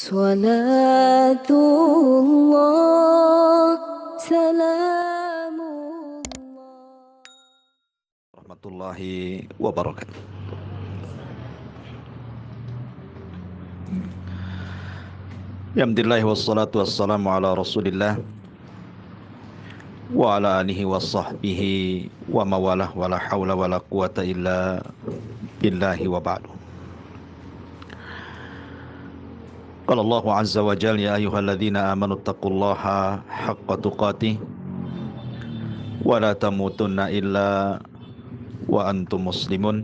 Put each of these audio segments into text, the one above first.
Salatullah, salamullah. Warahmatullahi wabarakatuh. Alhamdulillah wassalatu wassalamu ala Rasulillah wa ala alihi wa sahbihi wa mawalah wa la hawla wa la quwata illa billahi wa ba'du. Qala Allahu azza wa jalla ya ayyuhalladzina amanu taqullaha haqqa tuqatih wa la tamutunna illa wa antum muslimun.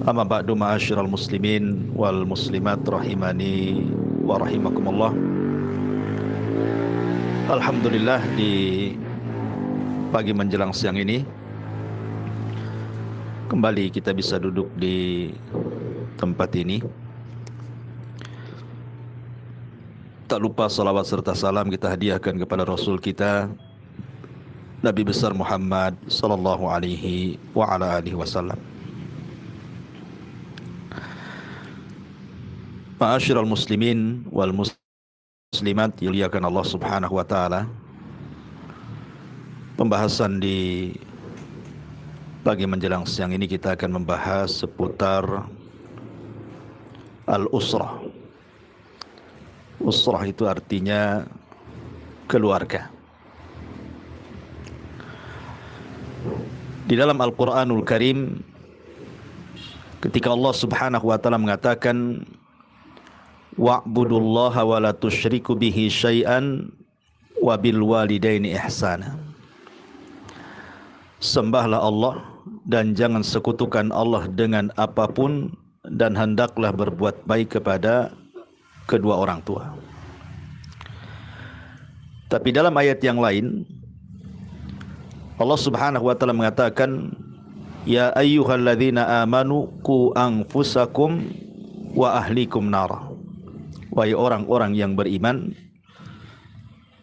Amma ba'du ma'asyiral muslimin wal muslimat rahimani wa rahimakumullah. Alhamdulillah di pagi menjelang siang ini kembali kita bisa duduk di tempat ini. Tak lupa salawat serta salam kita hadiahkan kepada Rasul kita Nabi besar Muhammad sallallahu alaihi wa ala alihi wasallam. Ma'asyiral muslimin wal muslimat dimuliakan Allah Subhanahu wa taala. Pembahasan di pagi menjelang siang ini kita akan membahas seputar al-usrah. Usrah itu artinya keluarga. Di dalam Al-Qur'anul Karim ketika Allah Subhanahu wa taala mengatakan wa'budullaha wa la tusyriku bihi syai'an wa bil walidaini ihsana. Sembahlah Allah dan jangan sekutukan Allah dengan apapun dan hendaklah berbuat baik kepada kedua orang tua. Tapi dalam ayat yang lain Allah Subhanahu wa taala mengatakan ya ayyuhalladzina amanu qu anfusakum wa ahlikum nara. Wahai orang-orang yang beriman,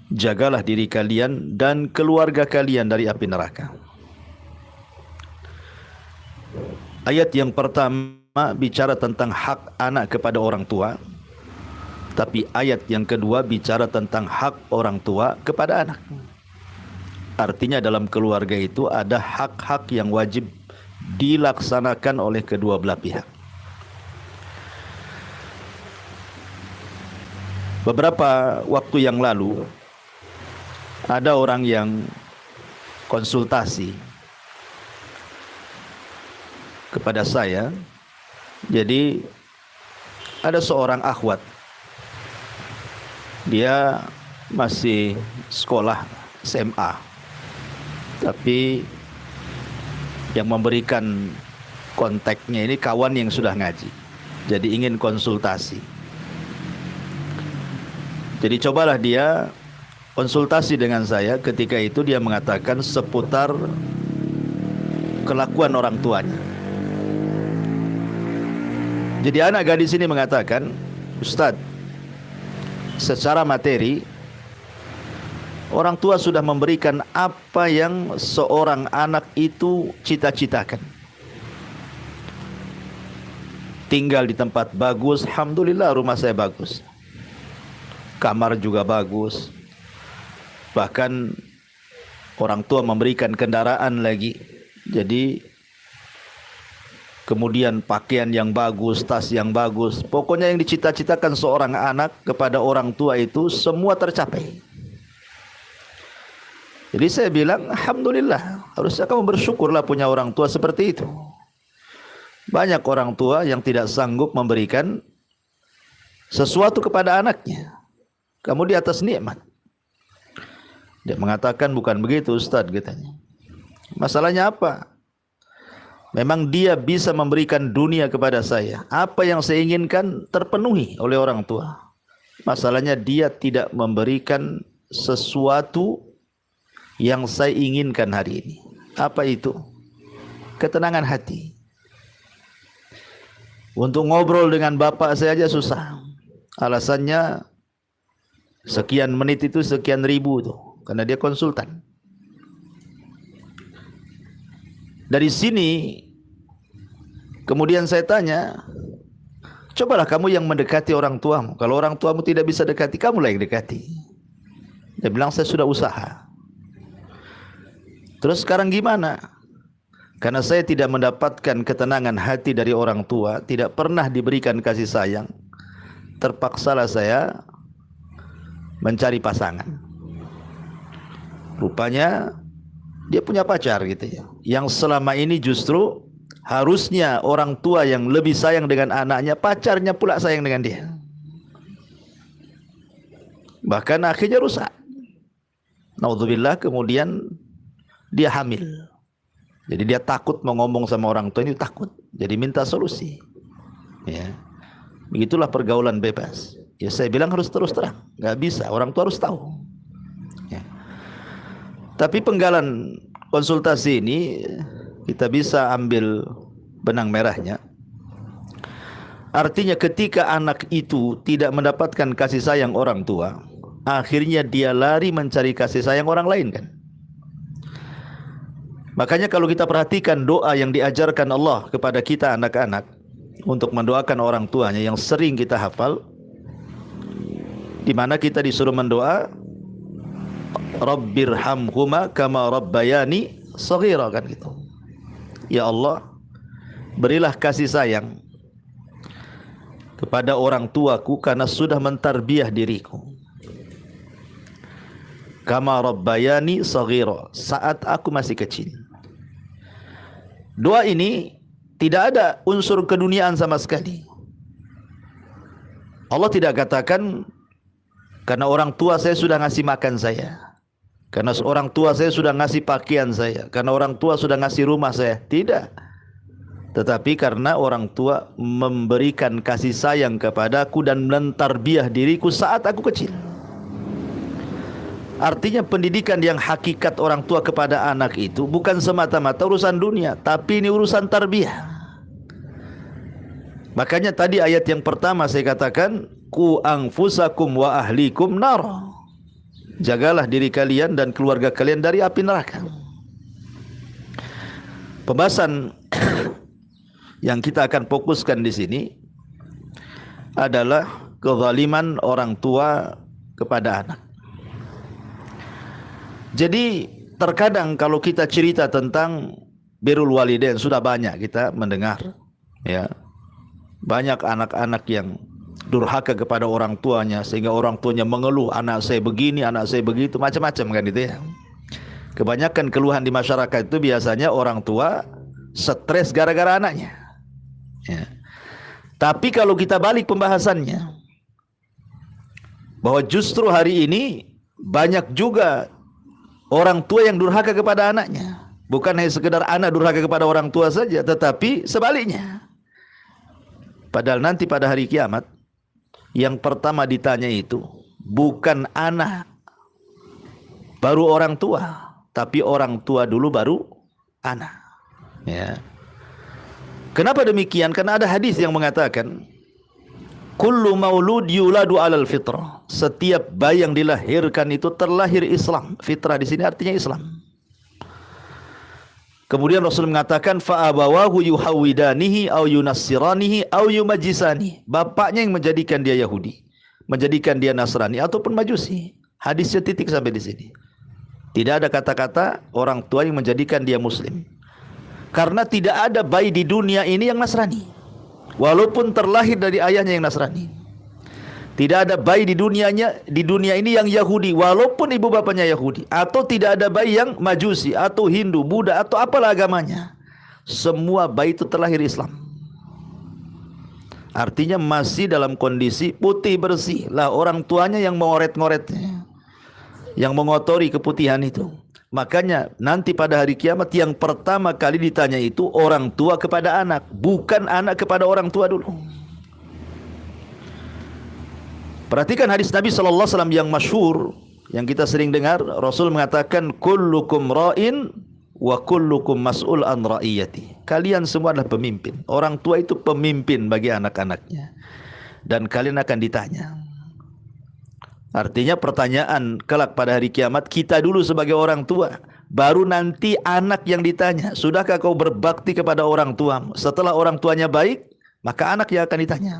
jagalah diri kalian dan keluarga kalian dari api neraka. Ayat yang pertama bicara tentang hak anak kepada orang tua, tapi ayat yang kedua bicara tentang hak orang tua kepada anak. Artinya dalam keluarga itu ada hak-hak yang wajib dilaksanakan oleh kedua belah pihak. Beberapa waktu yang lalu ada orang yang konsultasi kepada saya. Jadi ada seorang akhwat, dia masih sekolah SMA, tapi yang memberikan kontaknya ini kawan yang sudah ngaji, jadi ingin konsultasi. Jadi cobalah dia konsultasi dengan saya. Ketika itu dia mengatakan seputar kelakuan orang tuanya. Jadi anak gadis ini mengatakan, Ustadz, secara materi orang tua sudah memberikan apa yang seorang anak itu cita-citakan. Tinggal di tempat bagus, alhamdulillah rumah saya bagus. Kamar juga bagus. Bahkan orang tua memberikan kendaraan lagi. Jadi kemudian pakaian yang bagus, tas yang bagus. Pokoknya yang dicita-citakan seorang anak kepada orang tua itu semua tercapai. Jadi saya bilang, alhamdulillah, harusnya kamu bersyukurlah punya orang tua seperti itu. Banyak orang tua yang tidak sanggup memberikan sesuatu kepada anaknya. Kamu di atas nikmat. Dia mengatakan bukan begitu Ustadz, katanya. Masalahnya apa? Memang dia bisa memberikan dunia kepada saya. Apa yang saya inginkan terpenuhi oleh orang tua. Masalahnya dia tidak memberikan sesuatu yang saya inginkan hari ini. Apa itu? Ketenangan hati. Untuk ngobrol dengan bapak saya aja susah. Alasannya sekian menit itu sekian ribu tuh, karena dia konsultan. Dari sini kemudian saya tanya, Cobalah kamu yang mendekati orang tuamu. Kalau orang tuamu tidak bisa dekati, kamulah yang dekati. Dia bilang, saya sudah usaha. Terus sekarang gimana? Karena saya tidak mendapatkan ketenangan hati dari orang tua, tidak pernah diberikan kasih sayang, terpaksalah saya mencari pasangan. Rupanya dia punya pacar gitu ya, yang selama ini justru harusnya orang tua yang lebih sayang dengan anaknya, pacarnya pula sayang dengan dia. Bahkan akhirnya rusak. Naudzubillah, kemudian dia hamil. Jadi dia takut mau ngomong sama orang tua, ini takut. Jadi minta solusi. Ya. Begitulah pergaulan bebas. Ya saya bilang harus terus terang, nggak bisa. Orang tua harus tahu. Ya. Tapi penggalan konsultasi ini kita bisa ambil benang merahnya. Artinya ketika anak itu tidak mendapatkan kasih sayang orang tua, akhirnya dia lari mencari kasih sayang orang lain kan. Makanya kalau kita perhatikan doa yang diajarkan Allah kepada kita anak-anak untuk mendoakan orang tuanya yang sering kita hafal, di mana kita disuruh mendoa Rabbirhamhuma kama rabbayani shaghira kan gitu. Ya Allah, berilah kasih sayang kepada orang tuaku karena sudah mentarbiah diriku. Kama rabbayani shaghira, saat aku masih kecil. Doa ini tidak ada unsur keduniaan sama sekali. Allah tidak katakan karena orang tua saya sudah ngasih makan saya, karena orang tua saya sudah ngasih pakaian saya, karena orang tua sudah ngasih rumah saya. Tidak. Tetapi karena orang tua memberikan kasih sayang kepadaku dan mentarbiah diriku saat aku kecil. Artinya pendidikan yang hakikat orang tua kepada anak itu bukan semata-mata urusan dunia, tapi ini urusan tarbiyah. Makanya tadi ayat yang pertama saya katakan, ku anfusakum wa ahlikum nar. Jagalah diri kalian dan keluarga kalian dari api neraka. Pembahasan yang kita akan fokuskan di sini adalah kezaliman orang tua kepada anak. Jadi terkadang kalau kita cerita tentang birrul walidain, sudah banyak kita mendengar ya, banyak anak-anak yang durhaka kepada orang tuanya sehingga orang tuanya mengeluh, anak saya begini, anak saya begitu, macam-macam kan itu ya. Kebanyakan keluhan di masyarakat itu biasanya orang tua stres gara-gara anaknya ya. Tapi kalau kita balik pembahasannya, bahwa justru hari ini banyak juga orang tua yang durhaka kepada anaknya. Bukan hanya sekedar anak durhaka kepada orang tua saja, tetapi sebaliknya. Padahal nanti pada hari kiamat, yang pertama ditanya itu bukan anak baru orang tua, tapi orang tua dulu baru anak ya. Kenapa demikian? Karena ada hadis yang mengatakan kullu maulud yuladu alal fitrah. Setiap bayi yang dilahirkan itu terlahir Islam. Fitrah di sini artinya Islam. Kemudian Rasul mengatakan fa abawahu yuhawidanihi au yunassiranihi au yumajjisani. Bapaknya yang menjadikan dia Yahudi, menjadikan dia Nasrani ataupun Majusi. Hadisnya titik sampai di sini. Tidak ada kata-kata orang tua yang menjadikan dia Muslim. Karena tidak ada bayi di dunia ini yang Nasrani. Walaupun terlahir dari ayahnya yang Nasrani. Tidak ada bayi di dunia ini yang Yahudi, walaupun ibu bapaknya Yahudi. Atau tidak ada bayi yang Majusi atau Hindu, Buddha atau apalah agamanya. Semua bayi itu terlahir Islam. Artinya masih dalam kondisi putih bersih. Lah orang tuanya yang mengoret-ngoretnya, yang mengotori keputihan itu. Makanya nanti pada hari kiamat yang pertama kali ditanya itu orang tua kepada anak, bukan anak kepada orang tua dulu. Perhatikan hadis Nabi SAW yang masyhur, yang kita sering dengar. Rasul mengatakan kullukum ra'in wa kullukum mas'ul an ra'iyati. Kalian semua adalah pemimpin. Orang tua itu pemimpin bagi anak-anaknya, dan kalian akan ditanya. Artinya pertanyaan kelak pada hari kiamat, kita dulu sebagai orang tua, baru nanti anak yang ditanya, sudahkah kau berbakti kepada orang tuamu? Setelah orang tuanya baik, maka anak yang akan ditanya.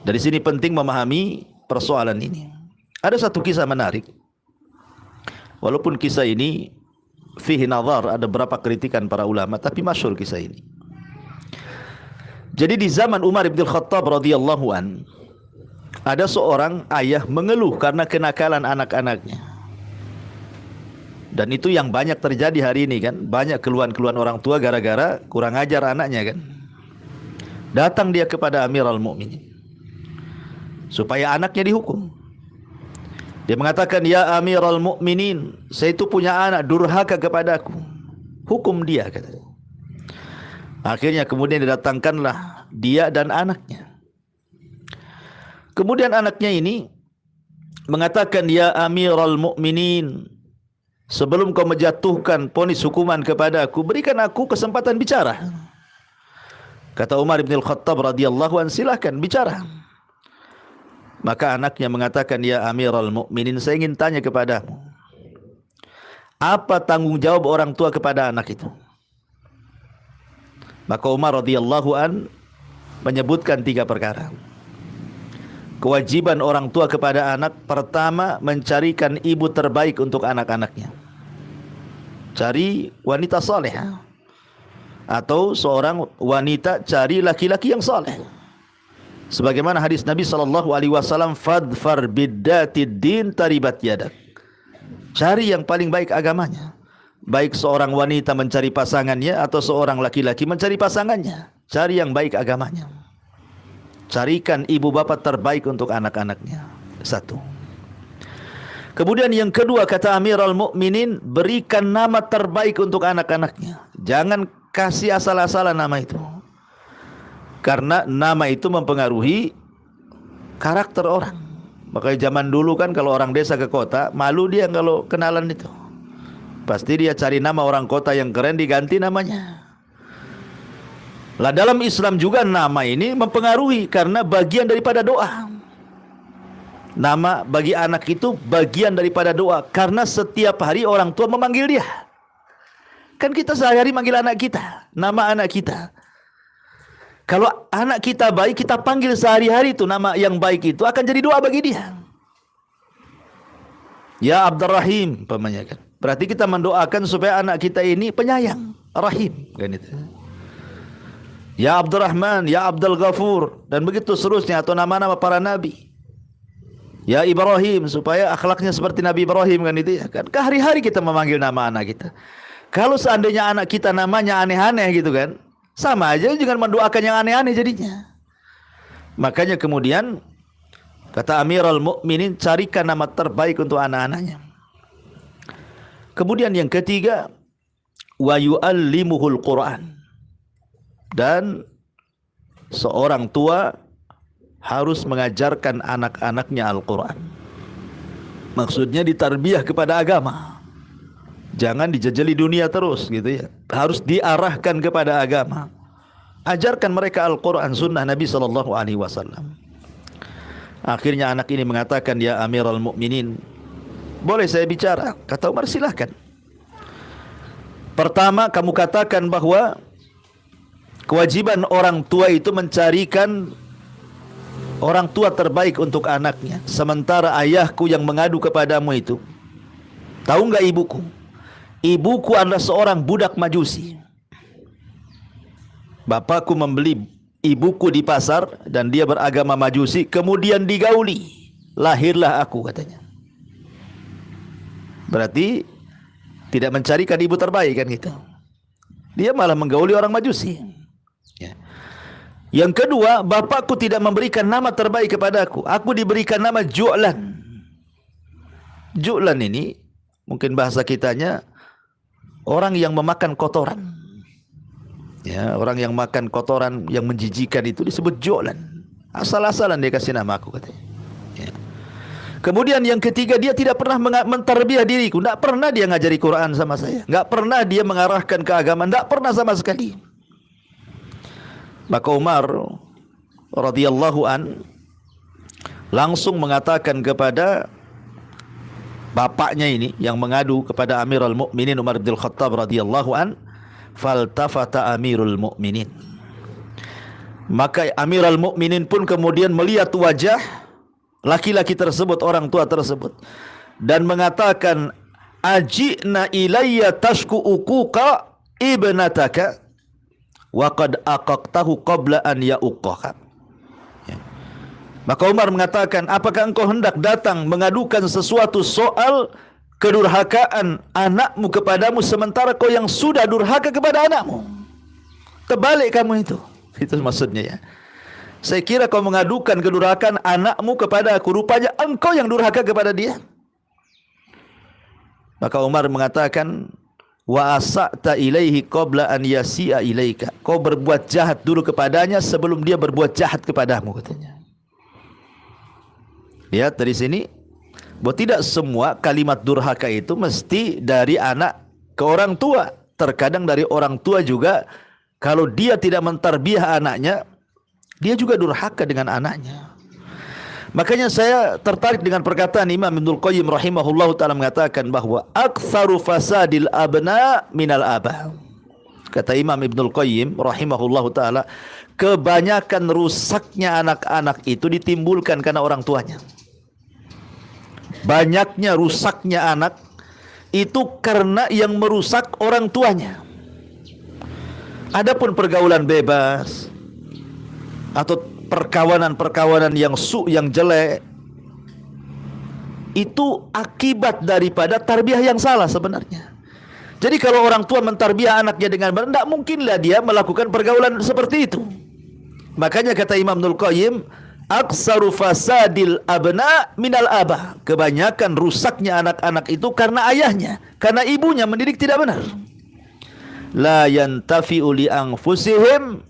Dari sini penting memahami persoalan ini. Ada satu kisah menarik. Walaupun kisah ini fihi nazar, ada beberapa kritikan para ulama, tapi masyhur kisah ini. Jadi di zaman Umar bin Khattab radhiyallahu an, ada seorang ayah mengeluh karena kenakalan anak-anaknya. Dan itu yang banyak terjadi hari ini kan. Banyak keluhan-keluhan orang tua gara-gara kurang ajar anaknya kan. Datang dia kepada Amirul Mukminin supaya anaknya dihukum. Dia mengatakan, "Ya Amirul Mukminin, saya itu punya anak durhaka kepadaku. Hukum dia," katanya. Akhirnya kemudian didatangkanlah dia dan anaknya. Kemudian anaknya ini mengatakan, "Ya Amirul Mukminin, sebelum kau menjatuhkan vonis hukuman kepadaku, berikan aku kesempatan bicara." Kata Umar bin Khattab radhiyallahu anhu, "Silakan bicara." Maka anaknya mengatakan, "Ya Amirul Mukminin, saya ingin tanya kepadamu, apa tanggung jawab orang tua kepada anak itu?" Maka Umar radhiyallahu an menyebutkan 3 perkara. Kewajiban orang tua kepada anak, pertama, mencarikan ibu terbaik untuk anak-anaknya. Cari wanita saleh, atau seorang wanita cari laki-laki yang saleh. Sebagaimana hadis Nabi SAW, "Fadfar biddatid din taribat yadak." Cari yang paling baik agamanya. Baik seorang wanita mencari pasangannya atau seorang laki-laki mencari pasangannya, cari yang baik agamanya. Carikan ibu bapak terbaik untuk anak-anaknya. 1. Kemudian yang kedua, kata Amirul Mukminin, berikan nama terbaik untuk anak-anaknya. Jangan kasih asal-asalan nama itu. Karena nama itu mempengaruhi karakter orang. Makanya zaman dulu kan kalau orang desa ke kota, malu dia kalau kenalan itu. Pasti dia cari nama orang kota yang keren, diganti namanya. Lah dalam Islam juga nama ini mempengaruhi karena bagian daripada doa. Nama bagi anak itu bagian daripada doa, karena setiap hari orang tua memanggil dia. Kan kita sehari-hari manggil anak kita, nama anak kita. Kalau anak kita baik, kita panggil sehari-hari itu nama yang baik itu akan jadi doa bagi dia. Ya Abdurrahim, umpamanya kan. Berarti kita mendoakan supaya anak kita ini penyayang, rahim, kan itu. Ya Abdurrahman, ya Abdul Ghafur, dan begitu seterusnya, atau nama-nama para nabi. Ya Ibrahim, supaya akhlaknya seperti Nabi Ibrahim, kan itu ya kan. Hari-hari kita memanggil nama anak kita. Kalau seandainya anak kita namanya aneh-aneh gitu kan, sama aja dengan mendoakan yang aneh-aneh jadinya. Makanya kemudian kata Amirul Mukminin, carikan nama terbaik untuk anak-anaknya. Kemudian yang ketiga, wa yu'allimuhul Quran. Dan seorang tua harus mengajarkan anak-anaknya Al-Quran. Maksudnya ditarbiyah kepada agama. Jangan dijejeli dunia terus gitu ya. Harus diarahkan kepada agama. Ajarkan mereka Al-Quran, sunnah Nabi SAW. Akhirnya anak ini mengatakan, "Ya Amirul Mukminin, boleh saya bicara?" Kata Umar, "Silahkan." Pertama, kamu katakan bahwa kewajiban orang tua itu mencarikan orang tua terbaik untuk anaknya. Sementara ayahku yang mengadu kepadamu itu, tahu enggak ibuku? Ibuku adalah seorang budak majusi. Bapakku membeli ibuku di pasar dan dia beragama majusi, kemudian digauli. Lahirlah aku, katanya. Berarti tidak mencarikan ibu terbaik kan gitu. Dia malah menggauli orang majusi. Ya. Yang kedua, bapakku tidak memberikan nama terbaik kepadaku. Aku diberikan nama Ju'lan. Ju'lan ini mungkin bahasa kitanya orang yang memakan kotoran. Ya, orang yang makan kotoran yang menjijikan itu disebut Ju'lan. Asal-asalan dia kasih nama aku, katanya. Ya. Kemudian yang ketiga, dia tidak pernah mentarbiyah diriku. Tidak pernah dia ngajari Quran sama saya. Tidak pernah dia mengarahkan ke agama. Tidak pernah sama sekali. Maka Umar radhiyallahu an langsung mengatakan kepada bapaknya ini yang mengadu kepada Amirul Mukminin Umar bin Khattab radhiyallahu an, "Faltafata Amirul Mukminin." Maka Amirul Mukminin pun kemudian melihat wajah laki-laki tersebut, orang tua tersebut, dan mengatakan, ajina ilayya tashku uquqa ibnataka wa qad aqaqtahu qabla an ya'uqqaha. Maka Umar mengatakan, apakah engkau hendak datang mengadukan sesuatu soal kedurhakaan anakmu kepadamu sementara kau yang sudah durhaka kepada anakmu? Terbalik kamu itu. Itu maksudnya ya. Saya kira kau mengadukan kedurhakaan anakmu kepada aku, rupanya engkau yang durhaka kepada dia. Maka Umar mengatakan, wa asa'ta ilaihi qabla an yasi'a ilaika. Kau berbuat jahat dulu kepadanya sebelum dia berbuat jahat kepadamu, katanya. Lihat dari sini bahwa tidak semua kalimat durhaka itu mesti dari anak ke orang tua. Terkadang dari orang tua juga, kalau dia tidak mentarbiah anaknya, dia juga durhaka dengan anaknya. Makanya saya tertarik dengan perkataan Imam Ibnul Qayyim rahimahullahu ta'ala mengatakan bahwa aktsaru fasadil abna minal abah. Kata Imam Ibnul Qayyim rahimahullahu ta'ala, kebanyakan rusaknya anak-anak itu ditimbulkan karena orang tuanya. Banyaknya rusaknya anak itu karena yang merusak orang tuanya. Adapun pergaulan bebas atau perkawanan-perkawanan yang jelek itu akibat daripada tarbiyah yang salah sebenarnya. Jadi kalau orang tua mentarbiah anaknya dengan benar, tidak mungkinlah dia melakukan pergaulan seperti itu. Makanya kata Imam Ibnul Qayyim, aksaru fasadil abna minal abah. Kebanyakan rusaknya anak-anak itu karena ayahnya, karena ibunya mendidik tidak benar. La yantafi'u li anfusihim,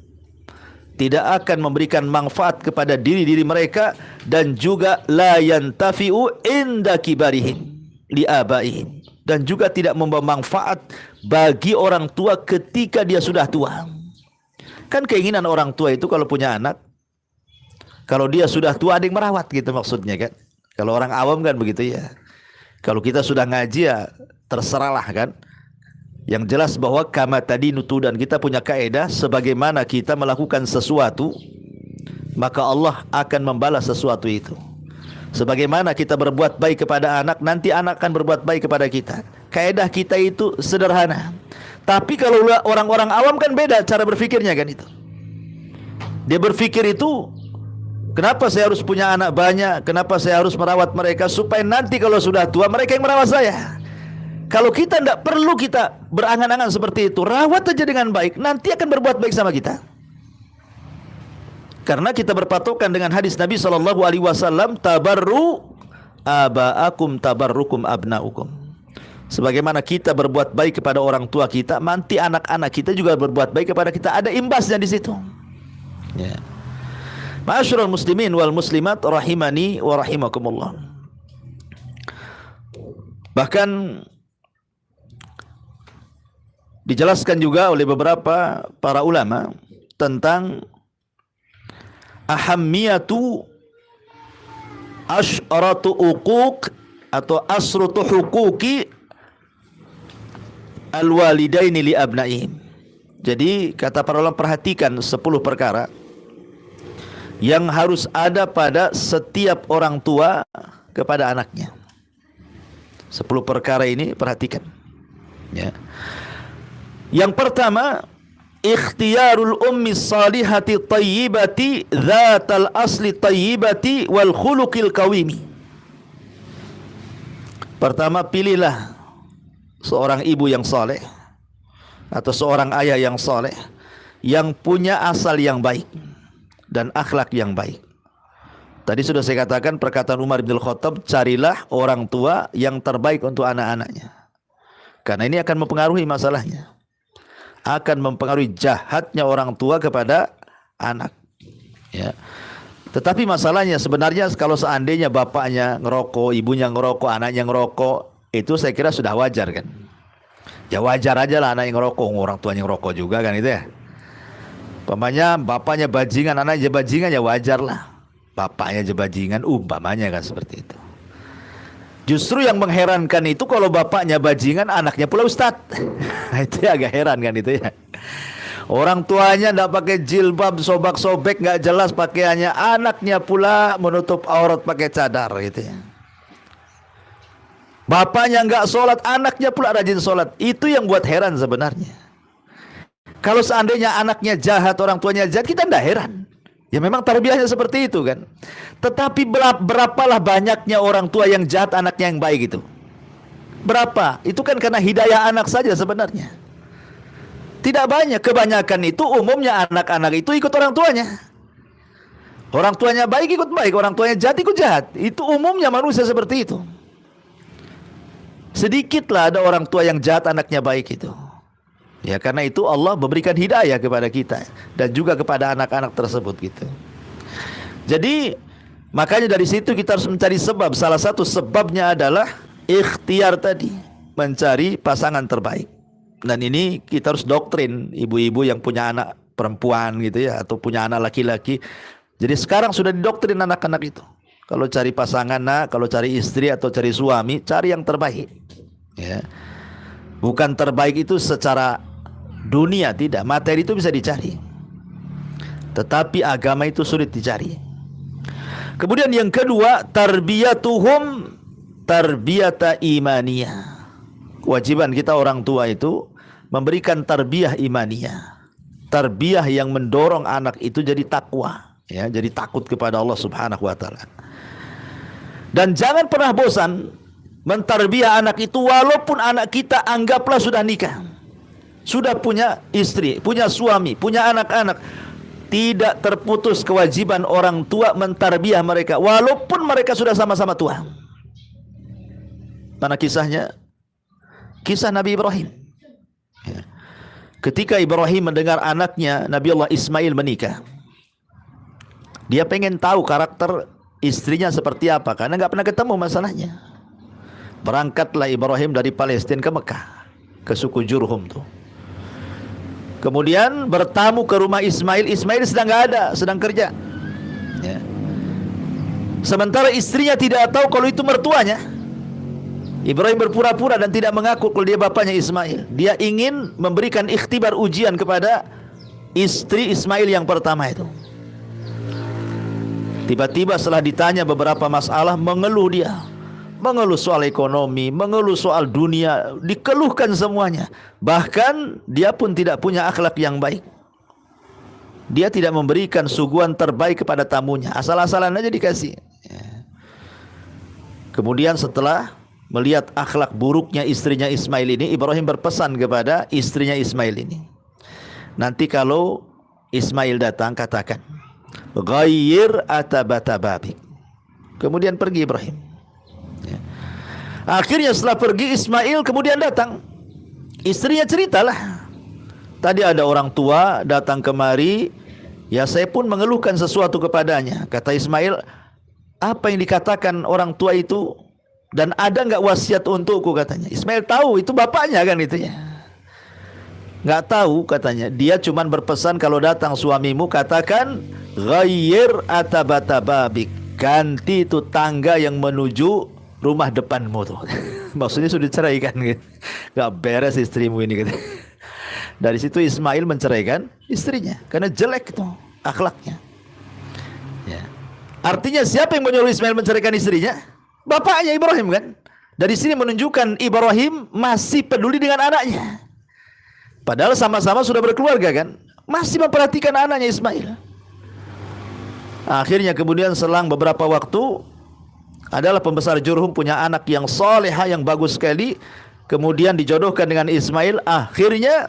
tidak akan memberikan manfaat kepada diri-diri mereka, dan juga la yantafi'u inda kibarihim li abaihim, dan juga tidak membawa manfaat bagi orang tua ketika dia sudah tua. Kan keinginan orang tua itu kalau punya anak, kalau dia sudah tua ada yang merawat gitu maksudnya kan. Kalau orang awam kan begitu ya. Kalau kita sudah ngaji ya terserahlah kan. Yang jelas bahwa kama tadi nutudan, kita punya kaedah sebagaimana kita melakukan sesuatu maka Allah akan membalas sesuatu itu. Sebagaimana kita berbuat baik kepada anak, nanti anak akan berbuat baik kepada kita. Kaedah kita itu sederhana. Tapi kalau orang-orang awam kan beda cara berpikirnya kan itu. Dia berpikir itu, kenapa saya harus punya anak banyak? Kenapa saya harus merawat mereka? Supaya nanti kalau sudah tua mereka yang merawat saya. Kalau kita tidak perlu kita berangan-angan seperti itu. Rawat aja dengan baik, nanti akan berbuat baik sama kita. Karena kita berpatokan dengan hadis Nabi SAW, tabarru aba'akum tabarrukum abna'ukum. Sebagaimana kita berbuat baik kepada orang tua kita, nanti anak-anak kita juga berbuat baik kepada kita. Ada imbasnya di situ. Ya. Ma'asyiral muslimin wal muslimat rahimani wa rahimakumullah. Bahkan dijelaskan juga oleh beberapa para ulama tentang ahammiyatu asyratu uquq atau asratu huquqi al-walidaini li abnaihim. Jadi kata para ulama, perhatikan 10 perkara yang harus ada pada setiap orang tua kepada anaknya. 10 perkara ini perhatikan ya. Yang pertama, ikhtiyarul ummi salihati tayyibati dzatal asli tayyibati wal khuluqil qawimi. Pertama, pilihlah seorang ibu yang saleh atau seorang ayah yang saleh yang punya asal yang baik dan akhlak yang baik. Tadi sudah saya katakan perkataan Umar bin Khattab, carilah orang tua yang terbaik untuk anak-anaknya. Karena ini akan mempengaruhi masalahnya. Akan mempengaruhi jahatnya orang tua kepada anak ya. Tetapi masalahnya sebenarnya kalau seandainya bapaknya ngerokok, ibunya ngerokok, anaknya ngerokok, itu saya kira sudah wajar kan. Ya wajar aja lah anak yang ngerokok, orang tuanya ngerokok juga kan itu ya. Umpamanya bapaknya bajingan, anaknya bajingan, ya wajar lah. Bapaknya aja bajingan, umpamanya kan seperti itu. Justru yang mengherankan itu kalau bapaknya bajingan, anaknya pula ustadz. Itu agak heran kan itu ya. Orang tuanya tidak pakai jilbab, sobak-sobek, nggak jelas pakaiannya. Anaknya pula menutup aurat pakai cadar gitu ya. Bapaknya nggak sholat, anaknya pula rajin sholat. Itu yang buat heran sebenarnya. Kalau seandainya anaknya jahat, orang tuanya jahat, kita tidak heran. Ya memang tarbiyahnya seperti itu kan. Tetapi berapalah banyaknya orang tua yang jahat, anaknya yang baik itu? Berapa? Itu kan karena hidayah anak saja sebenarnya. Tidak banyak. Kebanyakan itu umumnya anak-anak itu ikut orang tuanya. Orang tuanya baik ikut baik, orang tuanya jahat ikut jahat. Itu umumnya manusia seperti itu. Sedikitlah ada orang tua yang jahat, anaknya baik itu. Ya karena itu Allah memberikan hidayah kepada kita dan juga kepada anak-anak tersebut gitu. Jadi makanya dari situ kita harus mencari sebab. Salah satu sebabnya adalah ikhtiar tadi, mencari pasangan terbaik. Dan ini kita harus doktrin ibu-ibu yang punya anak perempuan gitu ya, atau punya anak laki-laki. Jadi sekarang sudah didoktrin anak-anak itu. Kalau cari pasangan, kalau cari istri atau cari suami, cari yang terbaik. Ya. Bukan terbaik itu secara dunia, tidak. Materi itu bisa dicari, tetapi agama itu sulit dicari. Kemudian yang kedua, tarbiyatuhum tarbiyata imaniyah. Kewajiban kita orang tua itu memberikan tarbiyah imaniyah. Tarbiyah yang mendorong anak itu jadi takwa, ya, jadi takut kepada Allah Subhanahu wa taala. Dan jangan pernah bosan mentarbiyah anak itu, walaupun anak kita anggaplah sudah nikah, sudah punya istri, punya suami, punya anak-anak. Tidak terputus kewajiban orang tua mentarbiyah mereka, walaupun mereka sudah sama-sama tua. Mana kisahnya? Kisah Nabi Ibrahim. Ya. Ketika Ibrahim mendengar anaknya Nabi Allah Ismail menikah, dia pengen tahu karakter istrinya seperti apa, karena nggak pernah ketemu masalahnya. Berangkatlah Ibrahim dari Palestina ke Mekah, ke suku Jurhum tuh. Kemudian bertamu ke rumah Ismail. Ismail sedang nggak ada, sedang kerja. Ya. Sementara istrinya tidak tahu kalau itu mertuanya. Ibrahim berpura-pura dan tidak mengaku kalau dia bapaknya Ismail. Dia ingin memberikan ikhtibar ujian kepada istri Ismail yang pertama itu. Tiba-tiba setelah ditanya beberapa masalah, mengeluh dia. Mengeluh soal ekonomi, mengeluh soal dunia, dikeluhkan semuanya. Bahkan dia pun tidak punya akhlak yang baik. Dia tidak memberikan suguhan terbaik kepada tamunya, asal-asalan aja dikasih. Kemudian setelah melihat akhlak buruknya istrinya Ismail ini, Ibrahim berpesan kepada istrinya Ismail ini, nanti kalau Ismail datang katakan, ghayyir atabata babik. Kemudian pergi Ibrahim. Ya. Akhirnya setelah pergi Ismail, kemudian datang istrinya, ceritalah, tadi ada orang tua datang kemari, ya saya pun mengeluhkan sesuatu kepadanya. Kata Ismail, apa yang dikatakan orang tua itu, dan ada nggak wasiat untukku, katanya. Ismail tahu itu bapaknya kan itu ya. Nggak tahu katanya. Dia cuman berpesan kalau datang suamimu katakan ghayyir atabata babik, ganti itu tangga yang menuju rumah depanmu tuh. Maksudnya sudah diceraikan gitu. Nggak beres istrimu ini gitu. Dari situ Ismail menceraikan istrinya karena jelek itu akhlaknya. Ya. Artinya siapa yang menyuruh Ismail menceraikan istrinya? Bapaknya Ibrahim kan. Dari sini menunjukkan Ibrahim masih peduli dengan anaknya. Padahal sama-sama sudah berkeluarga kan. Masih memperhatikan anaknya Ismail. Akhirnya kemudian selang beberapa waktu, adalah pembesar Jurhum punya anak yang salehah, yang bagus sekali. Kemudian dijodohkan dengan Ismail. Akhirnya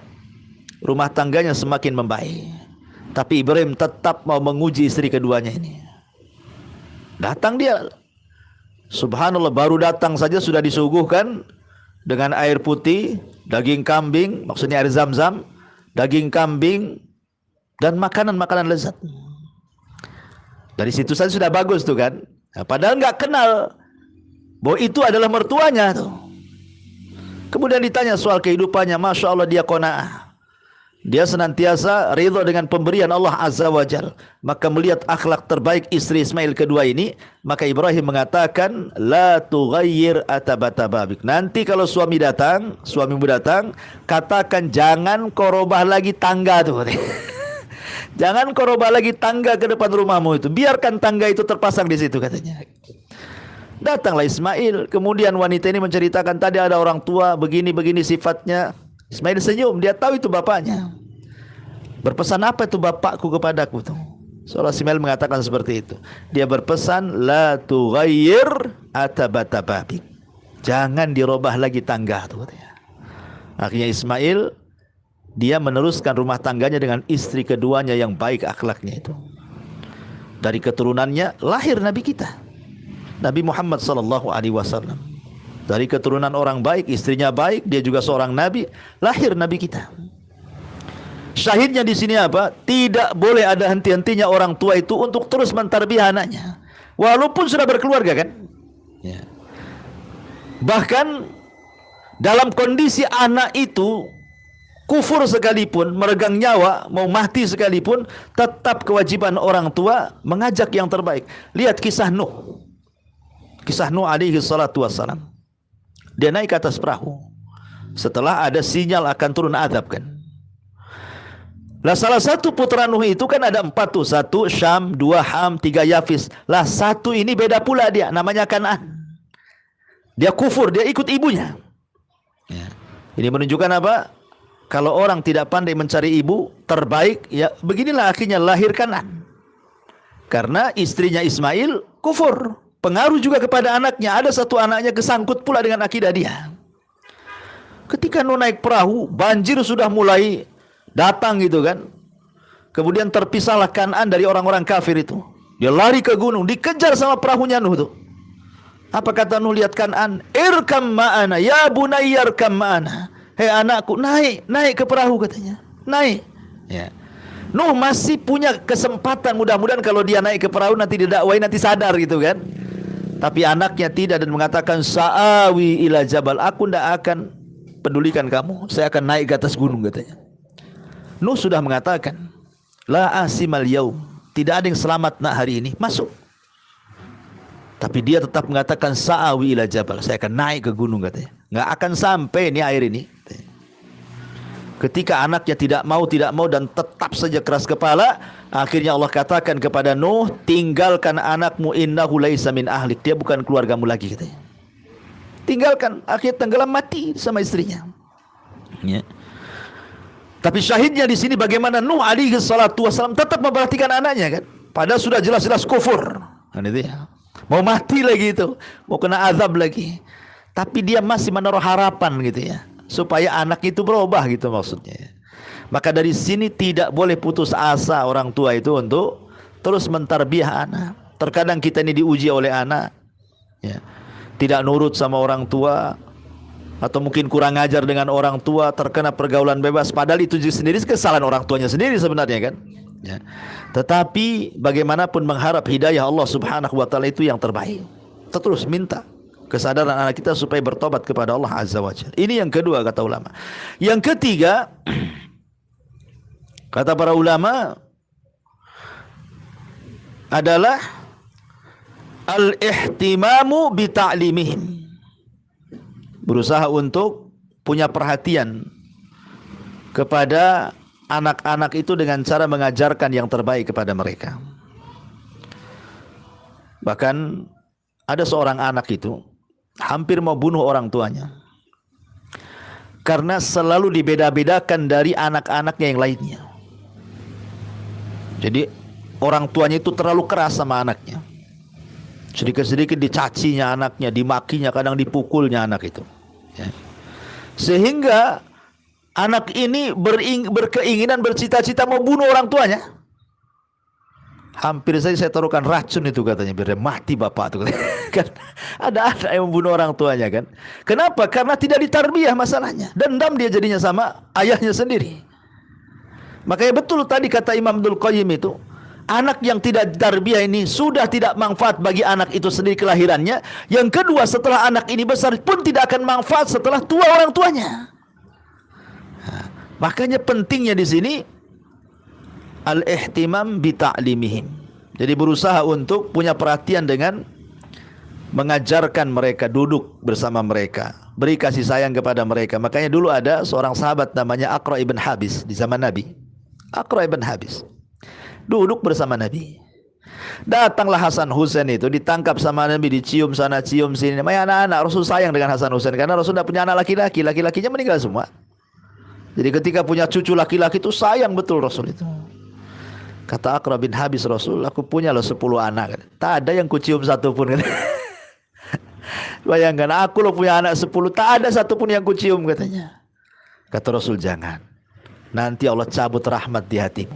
rumah tangganya semakin membaik. Tapi Ibrahim tetap mau menguji istri keduanya ini. Datang dia, subhanallah, baru datang saja sudah disuguhkan dengan air putih, daging kambing, maksudnya air zam-zam, daging kambing, dan makanan-makanan lezat. Dari situ saja sudah bagus tuh kan. Nah, padahal nggak kenal bahwa itu adalah mertuanya tuh. Kemudian ditanya soal kehidupannya, masya Allah dia qanaah. Dia senantiasa ridha dengan pemberian Allah Azza wa Jal. Maka melihat akhlak terbaik istri Ismail kedua ini, maka Ibrahim mengatakan, la tughayyir atabata babik. Nanti kalau suamimu datang, katakan jangan kau robah lagi tangga tuh. Jangan kau robah lagi tangga ke depan rumahmu itu. Biarkan tangga itu terpasang di situ, katanya. Datanglah Ismail. Kemudian wanita ini menceritakan, tadi ada orang tua begini-begini sifatnya. Ismail senyum, dia tahu itu bapaknya. Berpesan apa itu bapakku kepadaku tuh? Seolah Ismail mengatakan seperti itu. Dia berpesan, la tughayyir atabata babik. Jangan dirubah lagi tangga tuh, katanya. Akhirnya Ismail, dia meneruskan rumah tangganya dengan istri keduanya yang baik akhlaknya itu. Dari keturunannya lahir Nabi kita, Nabi Muhammad sallallahu alaihi wasallam. Dari keturunan orang baik, istrinya baik, dia juga seorang nabi, lahir nabi kita. Syahidnya di sini apa? Tidak boleh ada henti-hentinya orang tua itu untuk terus mentarbiyah anaknya, walaupun sudah berkeluarga, kan? Ya. Bahkan dalam kondisi anak itu kufur sekalipun, meregang nyawa, mau mati sekalipun, tetap kewajiban orang tua mengajak yang terbaik. Lihat kisah Nuh. Kisah Nuh alaihi salatu wassalam. Dia naik ke atas perahu setelah ada sinyal akan turun azab, kan. Lah salah satu putra Nuh itu kan ada 4 tuh. 1 Syam, 2 Ham, 3 Yafis. Lah 1 ini beda pula dia, namanya Kan'an. Dia kufur, dia ikut ibunya. Ya. Ini menunjukkan apa? Kalau orang tidak pandai mencari ibu terbaik, ya beginilah akhirnya lahir Kan'an. Karena istrinya Ismail kufur. Pengaruh juga kepada anaknya. Ada 1 anaknya kesangkut pula dengan akidah dia. Ketika Nuh naik perahu, banjir sudah mulai datang gitu, kan. Kemudian terpisahlah Kan'an dari orang-orang kafir itu. Dia lari ke gunung, dikejar sama perahunya Nuh tuh. Apa kata Nuh lihat Kan'an? Irkam ma'ana, ya bunayya irkam ma'ana. Hei anakku, naik ke perahu, katanya. Naik. Ya. Nuh masih punya kesempatan, mudah-mudahan kalau dia naik ke perahu nanti didakwai, nanti sadar gitu, kan. Tapi anaknya tidak dan mengatakan, sa'awi ila jabal, aku tidak akan pedulikan kamu, saya akan naik ke atas gunung, katanya. Nuh sudah mengatakan, la asimal yaum, tidak ada yang selamat nak hari ini, masuk. Tapi dia tetap mengatakan, sa'awi ila jabal, saya akan naik ke gunung, katanya. Nggak akan sampai ini air ini. Ketika anaknya tidak mau dan tetap saja keras kepala, akhirnya Allah katakan kepada Nuh, tinggalkan anakmu, innahu laisa min ahlik, dia bukan keluargamu lagi, katanya. Tinggalkan, akhirnya tenggelam mati sama istrinya. Ya. Tapi syahidnya di sini bagaimana Nuh alaihi salatu wasallam tetap memperhatikan anaknya, kan. Padahal sudah jelas-jelas kufur, kan itu ya. Mau mati lagi itu, mau kena azab lagi. Tapi dia masih menaruh harapan gitu ya, supaya anak itu berubah gitu maksudnya. Maka dari sini tidak boleh putus asa orang tua itu untuk terus mentarbiyah anak. Terkadang kita ini diuji oleh anak, ya, tidak nurut sama orang tua, atau mungkin kurang ajar dengan orang tua, terkena pergaulan bebas. Padahal itu sendiri kesalahan orang tuanya sendiri sebenarnya, kan. Ya. Tetapi bagaimanapun mengharap hidayah Allah Subhanahu wa taala itu yang terbaik. Terus minta kesadaran anak kita supaya bertobat kepada Allah Azza wa Jalla. Ini yang kedua kata ulama. Yang ketiga, kata para ulama, adalah al-ihtimamu bi ta'limihim. Berusaha untuk punya perhatian kepada anak-anak itu dengan cara mengajarkan yang terbaik kepada mereka. Bahkan ada seorang anak itu hampir mau bunuh orang tuanya karena selalu dibeda-bedakan dari anak-anaknya yang lainnya. Jadi orang tuanya itu terlalu keras sama anaknya. Sedikit-sedikit dicacinya anaknya, dimakinya, kadang dipukulnya anak itu, ya. Sehingga anak ini berkeinginan, bercita-cita mau bunuh orang tuanya. Hampir saja saya taruhkan racun itu, katanya, biar mati bapak itu. Kan ada anak yang membunuh orang tuanya, kan. Kenapa? Karena tidak ditarbiyah masalahnya. Dendam dia jadinya sama ayahnya sendiri. Makanya betul tadi kata Imam Abdul Qayyim itu, anak yang tidak ditarbiyah ini sudah tidak manfaat bagi anak itu sendiri kelahirannya. Yang kedua, setelah anak ini besar pun tidak akan manfaat setelah tua orang tuanya. Makanya pentingnya di sini al-ihtimam bi ta'limihim. Jadi berusaha untuk punya perhatian dengan mengajarkan mereka, duduk bersama mereka, beri kasih sayang kepada mereka. Makanya dulu ada seorang sahabat namanya Aqra ibn Habis di zaman Nabi. Aqra ibn Habis duduk bersama Nabi. Datanglah Hasan Husain itu, ditangkap sama Nabi, dicium sana cium sini. Namanya anak-anak, Rasul sayang dengan Hasan Husain karena Rasul tidak punya anak laki-laki, laki-lakinya meninggal semua. Jadi ketika punya cucu laki-laki itu sayang betul Rasul itu. Kata Aqra bin Habis, Rasul, aku punya loh 10 anak. Tak ada yang kucium satu pun. Bayangkan, aku loh punya anak 10, tak ada satu pun yang kucium katanya. Kata Rasul, jangan. Nanti Allah cabut rahmat di hatimu.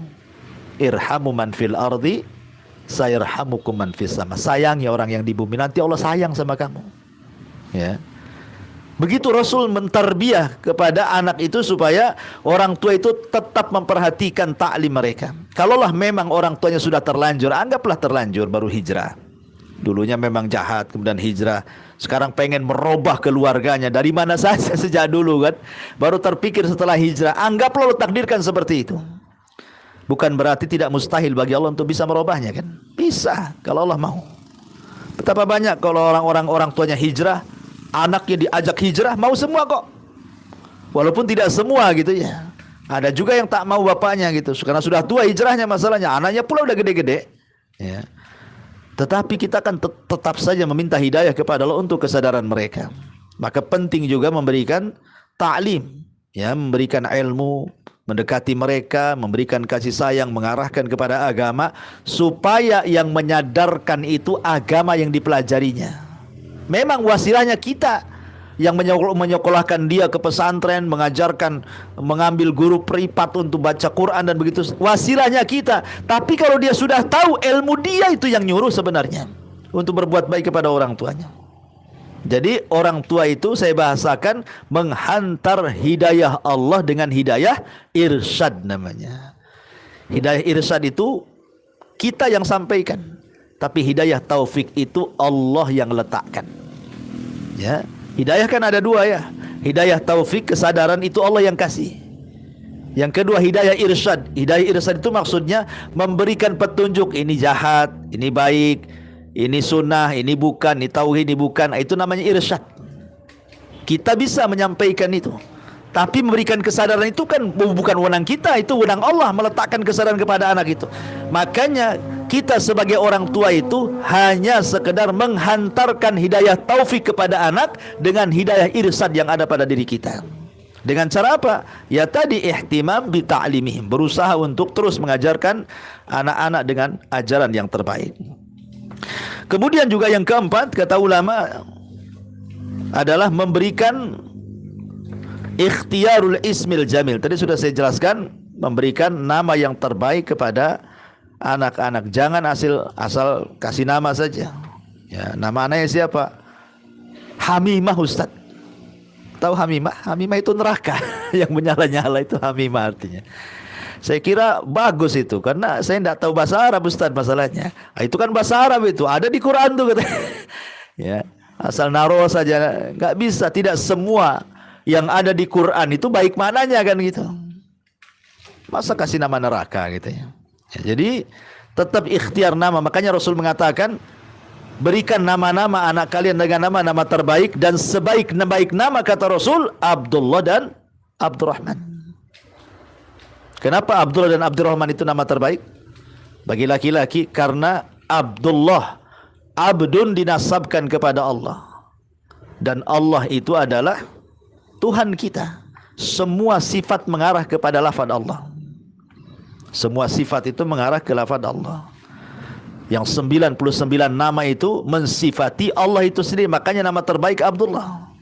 Irhamu man fil ardi, sayarhamukum man fis sama. Sayangi orang yang di bumi, nanti Allah sayang sama kamu. Ya. Begitu Rasul mentarbiyah kepada anak itu supaya orang tua itu tetap memperhatikan taklim mereka. Kalaulah memang orang tuanya sudah terlanjur, anggaplah terlanjur baru hijrah. Dulunya memang jahat, kemudian hijrah. Sekarang pengen merubah keluarganya. Dari mana saja sejak dulu kan. Baru terpikir setelah hijrah. Anggaplah Allah takdirkan seperti itu. Bukan berarti tidak mustahil bagi Allah untuk bisa merubahnya kan. Bisa kalau Allah mau. Betapa banyak kalau orang tuanya hijrah, anaknya diajak hijrah, mau semua kok. Walaupun tidak semua gitu ya. Ada juga yang tak mau bapaknya gitu. Karena sudah tua hijrahnya masalahnya. Anaknya pula udah gede-gede. Ya. Tetapi kita akan tetap saja meminta hidayah kepada Allah untuk kesadaran mereka. Maka penting juga memberikan ta'lim, ya, memberikan ilmu, mendekati mereka, memberikan kasih sayang, mengarahkan kepada agama, supaya yang menyadarkan itu agama yang dipelajarinya. Memang wasilahnya kita yang menyekolahkan dia ke pesantren, mengajarkan, mengambil guru privat untuk baca Quran dan begitu, wasilahnya kita. Tapi kalau dia sudah tahu ilmu, dia itu yang nyuruh sebenarnya untuk berbuat baik kepada orang tuanya. Jadi orang tua itu saya bahasakan menghantar hidayah Allah dengan hidayah irsyad namanya. Hidayah irsyad itu kita yang sampaikan, tapi hidayah taufik itu Allah yang letakkan. Ya. Hidayah kan ada dua ya. Hidayah taufik, kesadaran itu Allah yang kasih. Yang kedua hidayah irsyad. Hidayah irsyad itu maksudnya memberikan petunjuk. Ini jahat, ini baik, ini sunnah, ini bukan, ini tauhid, ini bukan. Itu namanya irsyad. Kita bisa menyampaikan itu. Tapi memberikan kesadaran itu kan bukan wewenang kita, itu wewenang Allah meletakkan kesadaran kepada anak itu. Makanya kita sebagai orang tua itu hanya sekedar menghantarkan hidayah taufik kepada anak dengan hidayah irsyad yang ada pada diri kita. Dengan cara apa? Ya tadi ihtimam bi ta'limihim, berusaha untuk terus mengajarkan anak-anak dengan ajaran yang terbaik. Kemudian juga yang keempat, kata ulama, adalah memberikan ikhtiyarul ismil jamil. Tadi sudah saya jelaskan, memberikan nama yang terbaik kepada anak-anak. Jangan asal kasih nama saja. Ya, nama anaknya siapa? Hamimah Ustaz. Tahu Hamimah? Hamimah itu neraka yang menyala-nyala, itu Hamimah artinya. Saya kira bagus itu, karena saya tidak tahu bahasa Arab Ustaz masalahnya. Itu kan bahasa Arab itu, ada di Quran tuh katanya. Ya, asal naruh saja, nggak bisa. Tidak semua yang ada di Quran itu baik maknanya kan gitu. Masa kasih nama neraka gitu ya. Jadi tetap ikhtiar nama. Makanya Rasul mengatakan, berikan nama-nama anak kalian dengan nama-nama terbaik, dan sebaik-baik nama kata Rasul Abdullah dan Abdurrahman. Kenapa Abdullah dan Abdurrahman itu nama terbaik bagi laki-laki? Karena Abdullah, abdun, dinasabkan kepada Allah, dan Allah itu adalah Tuhan kita. Semua sifat mengarah kepada lafaz Allah. Semua sifat itu mengarah ke lafaz Allah. Yang 99 nama itu mensifati Allah itu sendiri. Makanya nama terbaik Abdullah,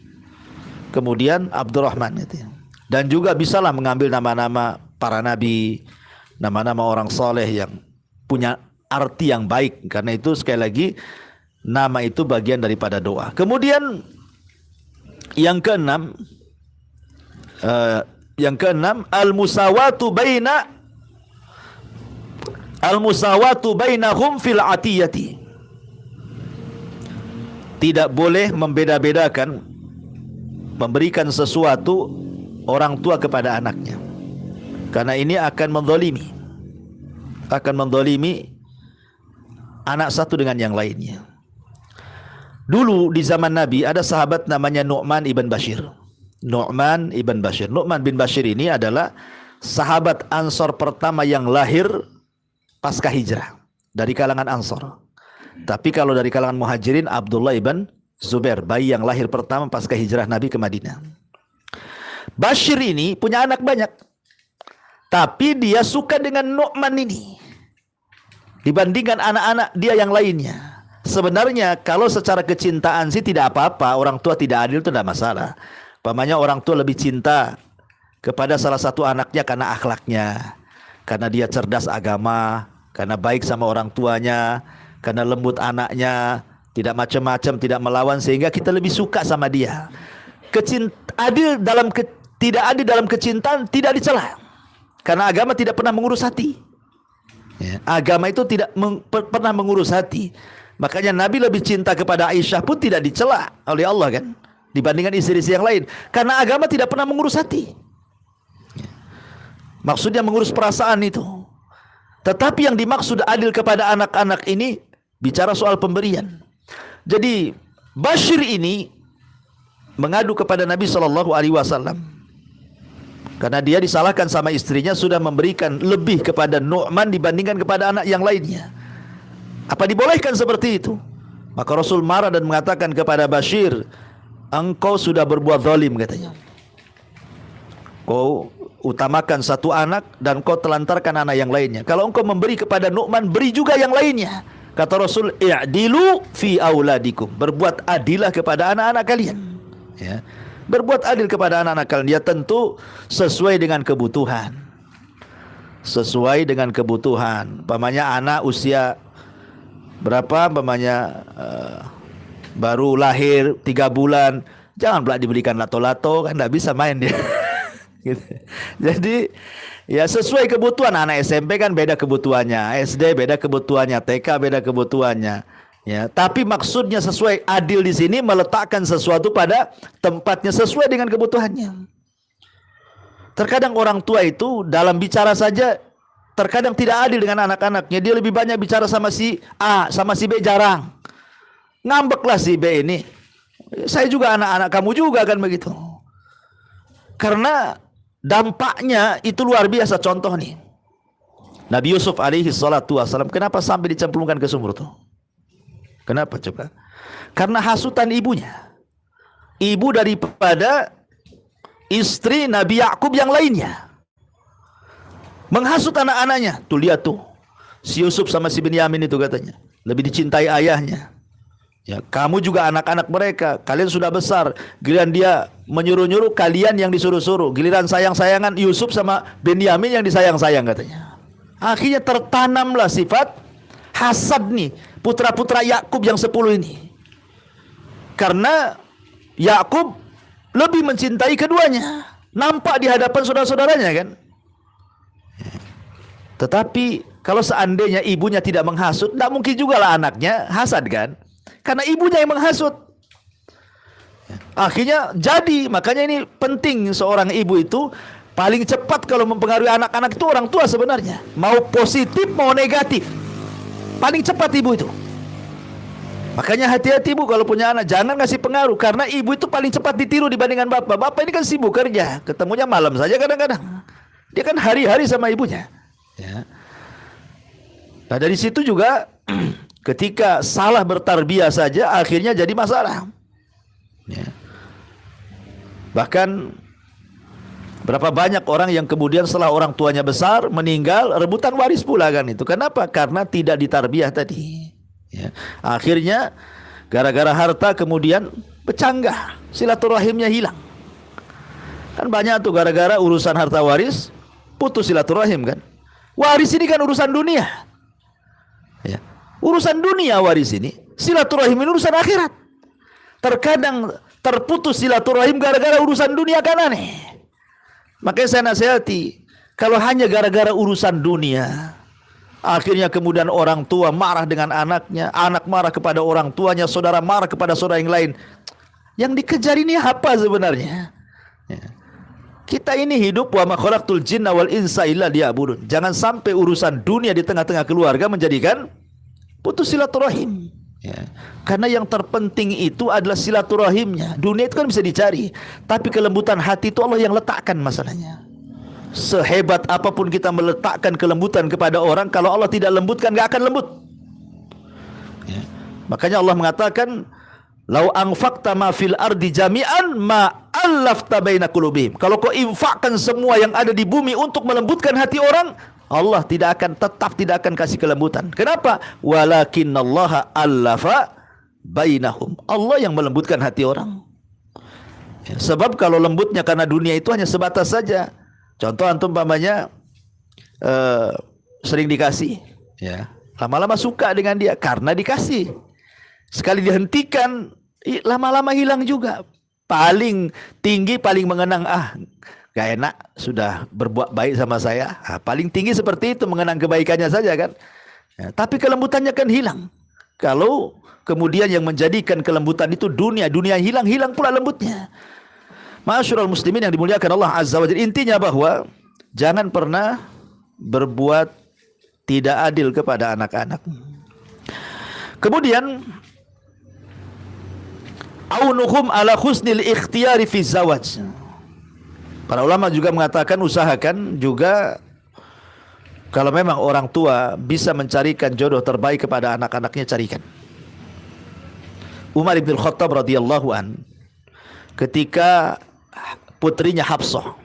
kemudian Abdurrahman itu. Dan juga bisalah mengambil nama-nama para nabi, nama-nama orang soleh yang punya arti yang baik. Karena itu sekali lagi, nama itu bagian daripada doa. Kemudian yang keenam, al-musawatu bainahum fil atiyati. Tidak boleh membeda-bedakan, memberikan sesuatu orang tua kepada anaknya. Karena ini akan mendolimi anak satu dengan yang lainnya. Dulu di zaman Nabi ada sahabat namanya Nu'man ibn Bashir. Nu'man bin Bashir ini adalah sahabat Ansor pertama yang lahir pasca hijrah dari kalangan Ansor. Tapi kalau dari kalangan Muhajirin, Abdullah ibn Zubair, bayi yang lahir pertama pasca hijrah Nabi ke Madinah. Bashir ini punya anak banyak, tapi dia suka dengan Nu'man ini dibandingkan anak-anak dia yang lainnya. Sebenarnya kalau secara kecintaan sih tidak apa-apa, orang tua tidak adil itu tidak masalah. Pamannya orang tua lebih cinta kepada salah satu anaknya karena akhlaknya, karena dia cerdas agama, karena baik sama orang tuanya, karena lembut anaknya, tidak macam-macam, tidak melawan, sehingga kita lebih suka sama dia. Tidak adil dalam kecintaan tidak dicela, karena agama tidak pernah mengurus hati. Ya, agama itu tidak pernah mengurus hati. Makanya Nabi lebih cinta kepada Aisyah pun tidak dicela oleh Allah kan, dibandingkan istri-istri yang lain, karena agama tidak pernah mengurus hati. Maksudnya mengurus perasaan itu. Tetapi yang dimaksud adil kepada anak-anak ini bicara soal pemberian. Jadi Bashir ini mengadu kepada Nabi SAW karena dia disalahkan sama istrinya sudah memberikan lebih kepada Nu'man dibandingkan kepada anak yang lainnya. Apa dibolehkan seperti itu? Maka Rasul marah dan mengatakan kepada Bashir, engkau sudah berbuat zalim, katanya. Kau utamakan satu anak dan kau telantarkan anak yang lainnya. Kalau engkau memberi kepada Nu'man, beri juga yang lainnya. Kata Rasul, i'dilu fi auladikum, berbuat adilah kepada anak-anak kalian. Ya. Berbuat adil kepada anak-anak kalian. Dia tentu sesuai dengan kebutuhan. Sesuai dengan kebutuhan. Pamannya anak usia berapa, pamannya baru lahir 3 bulan, jangan pula diberikan lato-lato, kan tidak bisa main dia. Gitu. Jadi ya sesuai kebutuhan. Anak SMP kan beda kebutuhannya, SD beda kebutuhannya, TK beda kebutuhannya. Ya, tapi maksudnya sesuai, adil di sini meletakkan sesuatu pada tempatnya sesuai dengan kebutuhannya. Terkadang orang tua itu dalam bicara saja terkadang tidak adil dengan anak-anaknya. Dia lebih banyak bicara sama si A, sama si B jarang. Ngambeklah si B ini. Saya juga anak-anak kamu juga kan begitu. Karena dampaknya itu luar biasa. Contoh nih, Nabi Yusuf alaihi salatu wassalam, kenapa sampai dicemplungkan ke sumur tuh? Kenapa coba? Karena hasutan ibunya. Ibu daripada istri Nabi Yakub yang lainnya menghasut anak-anaknya. Tuh lihat tuh, si Yusuf sama si Binyamin itu katanya lebih dicintai ayahnya. Ya, kamu juga anak-anak mereka, kalian sudah besar. Giliran dia menyuruh-nyuruh, kalian yang disuruh-suruh. Giliran sayang-sayangan Yusuf sama Binyamin yang disayang-sayang katanya. Akhirnya tertanamlah sifat hasad nih putra-putra Yakub yang 10 ini. Karena Yakub lebih mencintai keduanya. Nampak di hadapan saudara-saudaranya kan. Tetapi kalau seandainya ibunya tidak menghasut, tidak mungkin juga lah anaknya hasad kan. Karena ibunya yang menghasut. Akhirnya jadi, makanya ini penting seorang ibu itu paling cepat kalau mempengaruhi anak-anak itu orang tua sebenarnya. Mau positif mau negatif. Paling cepat ibu itu. Makanya hati-hati ibu kalau punya anak, jangan ngasih pengaruh. Karena ibu itu paling cepat ditiru dibandingkan bapak. Bapak ini kan sibuk kerja, ketemunya malam saja kadang-kadang. Dia kan hari-hari sama ibunya. Ya. Nah dari situ juga ketika salah bertarbiyah saja akhirnya jadi masalah. Ya. Bahkan berapa banyak orang yang kemudian setelah orang tuanya besar meninggal rebutan waris pula kan itu. Kenapa? Karena tidak ditarbiyah tadi. Ya. Akhirnya gara-gara harta kemudian bercanggah, silaturahimnya hilang. Kan banyak tuh gara-gara urusan harta waris putus silaturahim kan. Waris ini kan urusan dunia. Ya. Urusan dunia waris ini, silaturahim ini urusan akhirat. Terkadang terputus silaturahim gara-gara urusan dunia kan aneh. Makanya saya nasihati, kalau hanya gara-gara urusan dunia, akhirnya kemudian orang tua marah dengan anaknya, anak marah kepada orang tuanya, saudara marah kepada saudara yang lain. Yang dikejar ini apa sebenarnya? Ya. Kita ini hidup wa ma khalaqtul jinna wal insa illa liya'budun. Jangan sampai urusan dunia di tengah-tengah keluarga menjadikan putus silaturahim. Ya. Karena yang terpenting itu adalah silaturahimnya. Dunia itu kan bisa dicari, tapi kelembutan hati itu Allah yang letakkan masalahnya. Sehebat apapun kita meletakkan kelembutan kepada orang, kalau Allah tidak lembutkan, gak akan lembut. Ya. Makanya Allah mengatakan, lau anfaqta ma fil ardi jami'an ma allafta baina qulubihim. Kalau kau infakkan semua yang ada di bumi untuk melembutkan hati orang, Allah tetap tidak akan kasih kelembutan. Kenapa? Walakinallaha allafa bainahum. Allah yang melembutkan hati orang. Ya, sebab kalau lembutnya karena dunia itu hanya sebatas saja. Contoh antum umpamanya sering dikasih, ya, lama-lama suka dengan dia karena dikasih. Sekali dihentikan, lama-lama hilang juga. Paling tinggi, paling mengenang, gak enak, sudah berbuat baik sama saya. Paling tinggi seperti itu, mengenang kebaikannya saja kan. Ya, tapi kelembutannya kan hilang. Kalau kemudian yang menjadikan kelembutan itu dunia hilang pula lembutnya. Ma'asyiral muslimin yang dimuliakan Allah Azza wa Jalla, intinya bahwa jangan pernah berbuat tidak adil kepada anak-anak. Kemudian aunuhum ala husnil ikhtiyari fi zawaj. Para ulama juga mengatakan usahakan juga kalau memang orang tua bisa mencarikan jodoh terbaik kepada anak-anaknya, carikan. Umar bin Khattab radhiyallahu an ketika putrinya Hafsah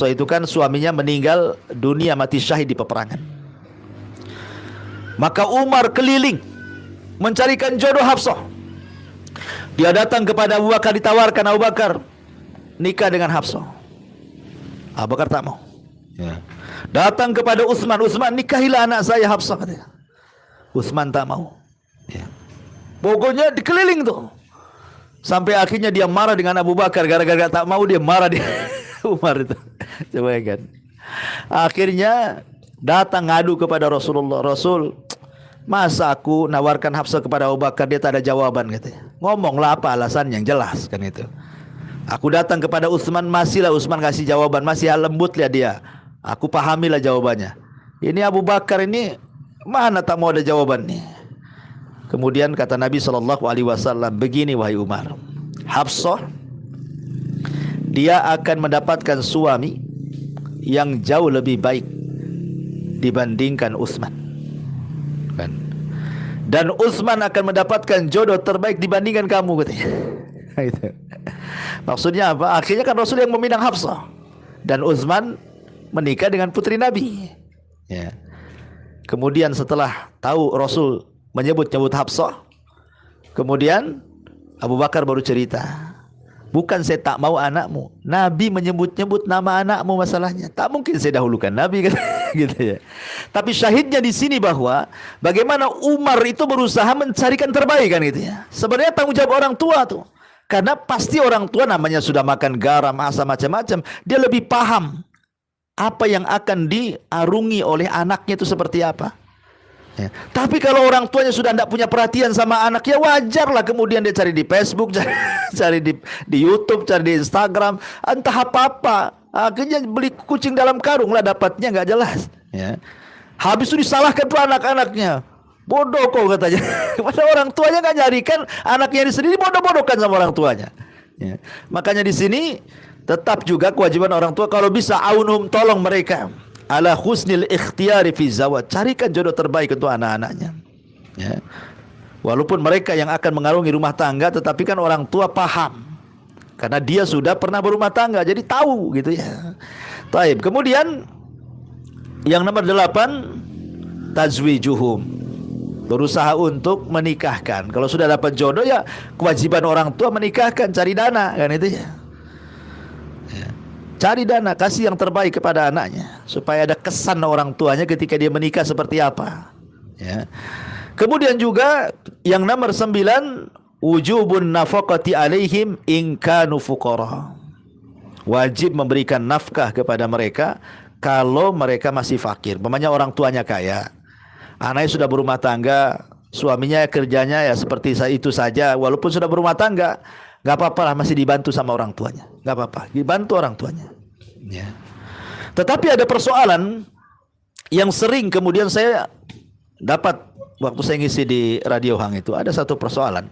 itu kan suaminya meninggal dunia, mati syahid di peperangan. Maka Umar keliling mencarikan jodoh Hafsah. Dia datang kepada Abu Bakar, ditawarkan, Abu Bakar nikah dengan Hafsah. Abu Bakar tak mau. Ya. Datang kepada Utsman, nikahilah anak saya Hafsah, katanya. Utsman tak mau. Ya. Pokoknya dikeliling tuh. Sampai akhirnya dia marah dengan Abu Bakar, gara-gara tak mau dia marah dia Umar itu. Coba kan. Akhirnya datang ngadu kepada Rasulullah. Rasul, masa aku nawarkan Hafsah kepada Abu Bakar, dia tak ada jawaban, katanya. Ngomonglah apa alasan yang jelas kan itu. Aku datang kepada Utsman, masihlah Utsman kasih jawaban, masih lembut lah dia. Aku pahamilah jawabannya. Ini Abu Bakar ini mana tak mau ada jawabannya. Kemudian kata Nabi SAW, begini wahai Umar, Hafsah dia akan mendapatkan suami yang jauh lebih baik dibandingkan Utsman, kan? Dan Utsman akan mendapatkan jodoh terbaik dibandingkan kamu, katanya. Maksudnya apa? Akhirnya kan Rasul yang meminang Hafsah dan Utsman menikah dengan putri Nabi. Ya. Kemudian setelah tahu Rasul menyebut-nyebut Hafsah, kemudian Abu Bakar baru cerita, bukan saya tak mau anakmu, Nabi menyebut-nyebut nama anakmu masalahnya. Tak mungkin saya dahulukan Nabi kan, gitu ya. Tapi syahidnya di sini bahwa bagaimana Umar itu berusaha mencarikan terbaik kan, gitu ya. Sebenarnya tanggung jawab orang tua tuh. Karena pasti orang tua namanya sudah makan garam, asam, macam-macam, dia lebih paham apa yang akan diarungi oleh anaknya itu seperti apa. Ya. Tapi kalau orang tuanya sudah tidak punya perhatian sama anak, ya wajarlah kemudian dia cari di Facebook, cari di YouTube, cari di Instagram, entah apa-apa. Akhirnya beli kucing dalam karung lah dapatnya, nggak jelas. Ya. Habis itu disalahkan tuh anak-anaknya. Bodoh kok, katanya. Padahal orang tuanya nggak nyarikan, anaknya sendiri bodoh-bodohkan sama orang tuanya. Ya. Makanya di sini tetap juga kewajiban orang tua kalau bisa aunhum, tolong mereka ala husnil ikhtiyari fi zawaj, carikan jodoh terbaik untuk anak-anaknya. Ya. Walaupun mereka yang akan mengarungi rumah tangga, tetapi kan orang tua paham karena dia sudah pernah berumah tangga, jadi tahu gitu ya. Taib. Kemudian yang nomor 8, tazwijuhum, berusaha untuk menikahkan. Kalau sudah dapat jodoh, ya kewajiban orang tua menikahkan, cari dana kan itu ya. Cari dana, kasih yang terbaik kepada anaknya supaya ada kesan orang tuanya ketika dia menikah seperti apa. Ya. Kemudian juga yang nomor 9, wujubun nafaqati alaihim in kanu fuqara. Wajib memberikan nafkah kepada mereka kalau mereka masih fakir. Umpamanya orang tuanya kaya, anaknya sudah berumah tangga, suaminya kerjanya ya seperti itu saja, walaupun sudah berumah tangga, Gak apa-apa lah, masih dibantu sama orang tuanya. Gak apa-apa, dibantu orang tuanya. Ya. Tetapi ada persoalan yang sering kemudian saya dapat waktu saya ngisi di Radio Hang itu, ada satu persoalan.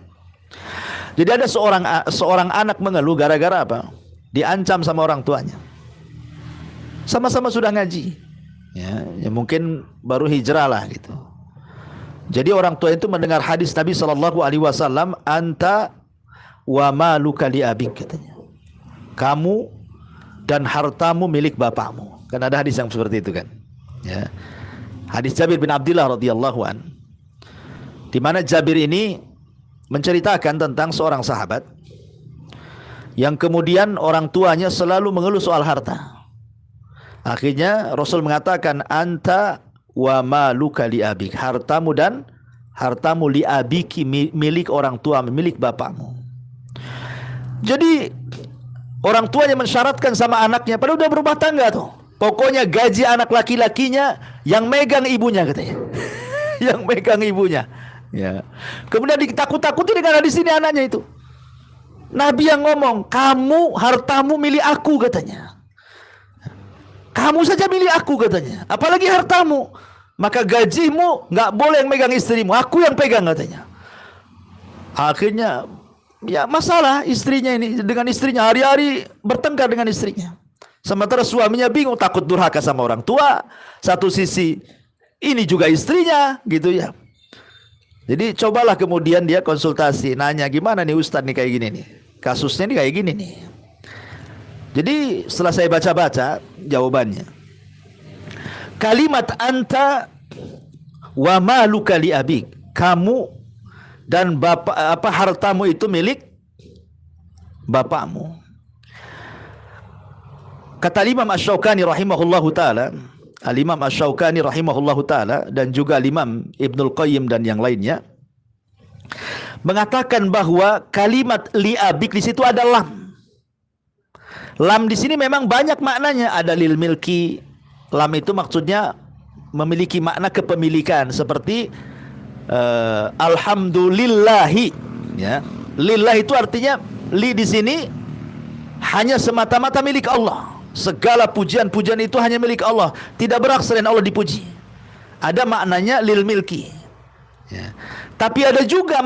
Jadi ada seorang anak mengeluh gara-gara apa? Diancam sama orang tuanya. Sama-sama sudah ngaji. Ya mungkin baru hijrah lah gitu. Jadi orang tua itu mendengar hadis Nabi SAW, anta wa maluka li abik, katanya. Kamu dan hartamu milik bapakmu. Kan ada hadis yang seperti itu kan. Ya. Hadis Jabir bin Abdullah radhiyallahu an, di mana Jabir ini menceritakan tentang seorang sahabat yang kemudian orang tuanya selalu mengeluh soal harta. Akhirnya Rasul mengatakan, anta wa maluka li abik, hartamu dan hartamu li abiki, milik orang tua, milik bapakmu. Jadi orang tuanya mensyaratkan sama anaknya, padahal udah berumah tangga tuh, pokoknya gaji anak laki-lakinya yang megang ibunya, katanya. Yang megang ibunya. Ya. Kemudian ditakut-takuti dengan hadis ini anaknya itu. Nabi yang ngomong, kamu hartamu milik aku, katanya. Kamu saja milik aku, katanya. Apalagi hartamu. Maka gajimu nggak boleh yang megang istrimu, aku yang pegang, katanya. Akhirnya ya masalah istrinya ini dengan istrinya, hari-hari bertengkar dengan istrinya. Sementara suaminya bingung, takut durhaka sama orang tua. Satu sisi ini juga istrinya, gitu ya. Jadi cobalah kemudian dia konsultasi, nanya, gimana nih Ustadz nih kayak gini nih, kasusnya nih kayak gini nih. Jadi setelah saya baca-baca jawabannya, kalimat anta wa maluka li abik, kamu dan bapak hartamu itu milik bapakmu. Kata Imam Asy-Syaukani rahimahullahu taala, Al-Imam Asy-Syaukani rahimahullahu taala, dan juga Imam Ibnul Qayyim dan yang lainnya mengatakan bahwa kalimat li abik di situ ada lam. Lam di sini memang banyak maknanya, ada lil milki. Lam itu maksudnya memiliki makna kepemilikan, seperti alhamdulillahi, ya. Lillah itu artinya, li di sini hanya semata-mata milik Allah. Segala pujian-pujian itu hanya milik Allah, tidak berhak selain Allah dipuji. Ada maknanya lil milki, ya. Tapi ada juga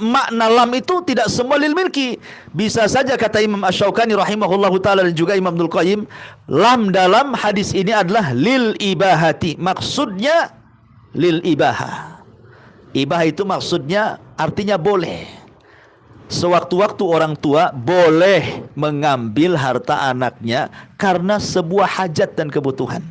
makna lam itu tidak semua lil milki. Bisa saja kata Imam Asy-Syaukani rahimahullahu taala dan juga Imam Ibnul Qayyim, lam dalam hadis ini adalah lil ibahati. Maksudnya lil ibahah. Ibahah itu maksudnya artinya boleh. Sewaktu-waktu orang tua boleh mengambil harta anaknya karena sebuah hajat dan kebutuhan.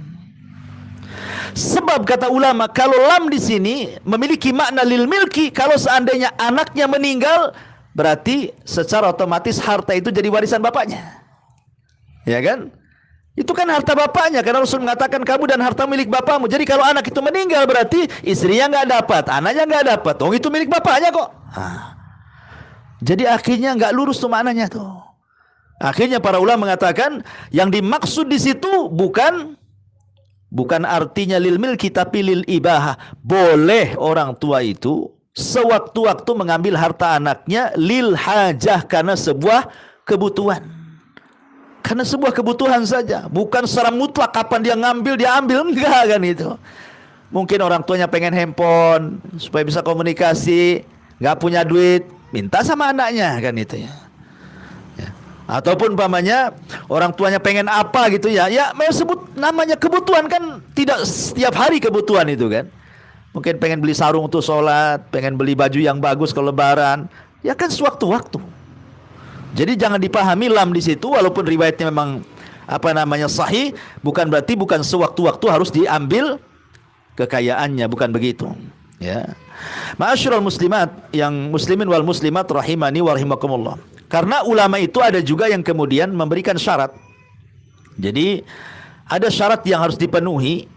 Sebab kata ulama, kalau lam di sini memiliki makna lil milki, kalau seandainya anaknya meninggal, berarti secara otomatis harta itu jadi warisan bapaknya. Ya kan? Itu kan harta bapaknya, karena Rasul mengatakan kamu dan harta milik bapakmu. Jadi kalau anak itu meninggal, berarti istrinya nggak dapat, anaknya nggak dapat. Oh, itu milik bapaknya kok. Jadi akhirnya nggak lurus tuh maknanya tuh. Akhirnya para ulama mengatakan yang dimaksud di situ bukan artinya lil milki, tapi lil ibahah. Boleh orang tua itu sewaktu-waktu mengambil harta anaknya lil hajah, karena sebuah kebutuhan. Karena sebuah kebutuhan saja, bukan secara mutlak kapan dia ngambil dia ambil, enggak kan itu. Mungkin orang tuanya pengen handphone supaya bisa komunikasi, nggak punya duit, minta sama anaknya kan itu ya. Ataupun umpamanya orang tuanya pengen apa gitu ya, ya sebut namanya kebutuhan, kan tidak setiap hari kebutuhan itu kan. Mungkin pengen beli sarung untuk sholat, pengen beli baju yang bagus kalau lebaran, ya kan sewaktu-waktu. Jadi jangan dipahami lam di situ, walaupun riwayatnya memang sahih, bukan berarti bukan sewaktu-waktu harus diambil kekayaannya, bukan begitu. Ya. Ma'asyiral muslimat, yang muslimin wal muslimat rahimani wa rahimakumullah. Karena ulama itu ada juga yang kemudian memberikan syarat. Jadi ada syarat yang harus dipenuhi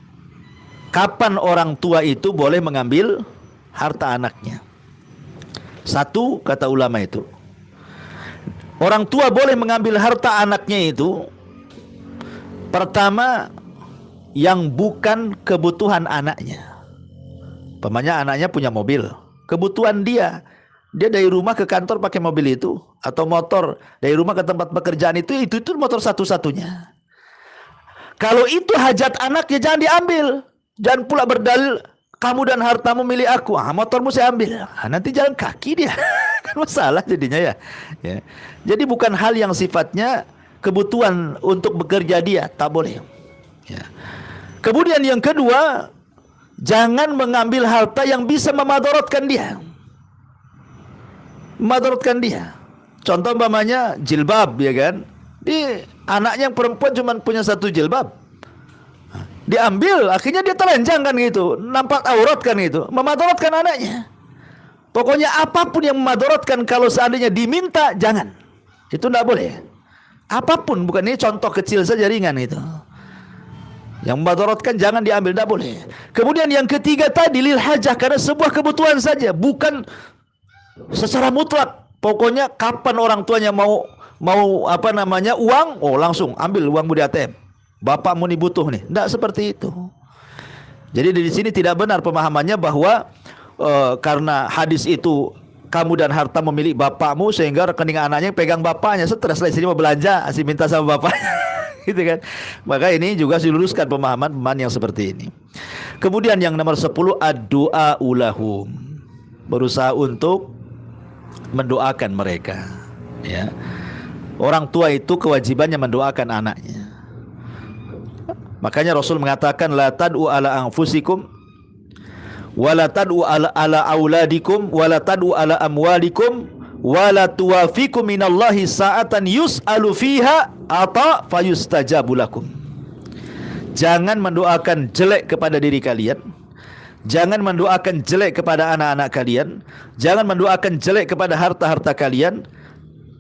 kapan orang tua itu boleh mengambil harta anaknya. Satu, kata ulama itu, orang tua boleh mengambil harta anaknya itu pertama yang bukan kebutuhan anaknya. Umpamanya anaknya punya mobil, kebutuhan dia Dia dari rumah ke kantor pakai mobil itu, atau motor dari rumah ke tempat pekerjaan itu motor satu-satunya. Kalau itu hajat anaknya jangan diambil. Jangan pula berdalil kamu dan hartamu milik aku. Motormu saya ambil. Nanti jalan kaki dia. Kan masalah jadinya ya. Jadi bukan hal yang sifatnya kebutuhan untuk bekerja dia, tak boleh. Ya. Kemudian yang kedua, jangan mengambil harta yang bisa memadaratkan dia. Memadaratkan dia. Contoh umpamanya jilbab, ya kan? Anaknya yang perempuan cuma punya satu jilbab. Diambil, akhirnya dia telanjang kan gitu, nampak aurat kan gitu, memadaratkan anaknya. Pokoknya apapun yang memadaratkan kalau seandainya diminta, jangan. Itu tidak boleh. Apapun, bukan ini contoh kecil saja ringan itu. Yang memadaratkan jangan diambil, tidak boleh. Kemudian yang ketiga tadi lil hajah, karena sebuah kebutuhan saja, bukan secara mutlak. Pokoknya kapan orang tuanya mau uang, langsung ambil uangmu di ATM. Bapakmu nih butuh nih. Tidak seperti itu. Jadi di sini tidak benar pemahamannya bahwa karena hadis itu kamu dan harta memilih bapakmu sehingga rekening anaknya pegang bapaknya. Stres lah, sini mau belanja, asih minta sama bapaknya. Gitu kan. Maka ini juga diluruskan pemahaman yang seperti ini. Kemudian yang nomor 10, ad-du'a ulahum. Berusaha untuk mendoakan mereka. Ya. Orang tua itu kewajibannya mendoakan anaknya. Makanya Rasul mengatakan la tad'u ala anfusikum wa la tad'u ala auladikum wa la tad'u ala amwalikum wa la tuwafikum minallahi sa'atan yus'alu fiha ata fayustajabu lakum. Jangan mendoakan jelek kepada diri kalian. Jangan mendoakan jelek kepada anak-anak kalian. Jangan mendoakan jelek kepada harta-harta kalian.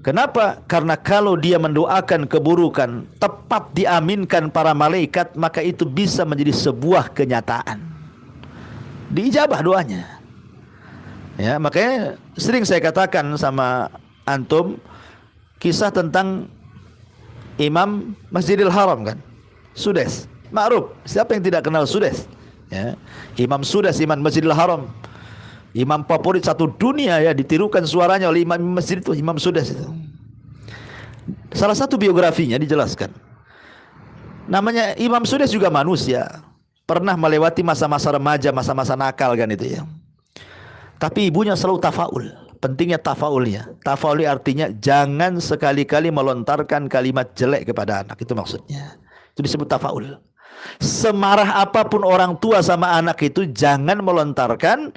Kenapa? Karena kalau dia mendoakan keburukan, tepat diaminkan para malaikat, maka itu bisa menjadi sebuah kenyataan. Diijabah doanya. Ya, makanya sering saya katakan sama antum kisah tentang Imam Masjidil Haram kan. Sudes, ma'ruf. Siapa yang tidak kenal Sudes? Ya. Imam Sudes, Imam Masjidil Haram, imam favorit satu dunia ya, ditirukan suaranya oleh imam masjid itu, Imam Sudes itu. Salah satu biografinya dijelaskan. Namanya Imam Sudes juga manusia, pernah melewati masa-masa remaja, masa-masa nakal kan itu ya. Tapi ibunya selalu tafaul. Pentingnya tafaulnya. Tafaul artinya jangan sekali-kali melontarkan kalimat jelek kepada anak. Itu maksudnya. Itu disebut tafaul. Semarah apapun orang tua sama anak itu, jangan melontarkan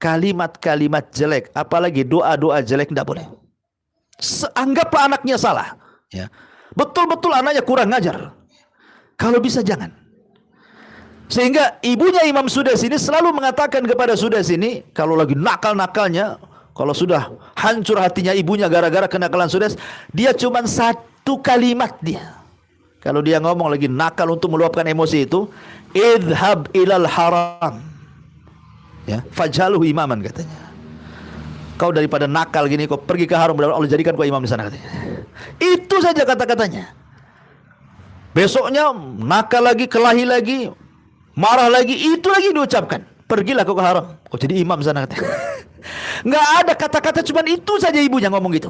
kalimat-kalimat jelek, apalagi doa-doa jelek, tidak boleh. Anggaplah anaknya salah, ya. Betul-betul anaknya kurang ngajar. Kalau bisa jangan. Sehingga ibunya Imam Sudes ini selalu mengatakan kepada Sudes ini, kalau lagi nakal-nakalnya, kalau sudah hancur hatinya ibunya gara-gara kenakalan Sudes, dia cuma satu kalimat dia. Kalau dia ngomong lagi nakal untuk meluapkan emosi itu, idhab ilal haram. Ya, fajhaluhu imaman katanya. Kau daripada nakal gini, kau pergi ke haram, Allah jadikan kau imam di sana katanya. Itu saja kata-katanya. Besoknya nakal lagi, kelahi lagi, marah lagi, itu lagi diucapkan. Pergilah kau ke haram, kau jadi imam di sana katanya. Nggak ada kata-kata, cuma itu saja ibunya ngomong gitu.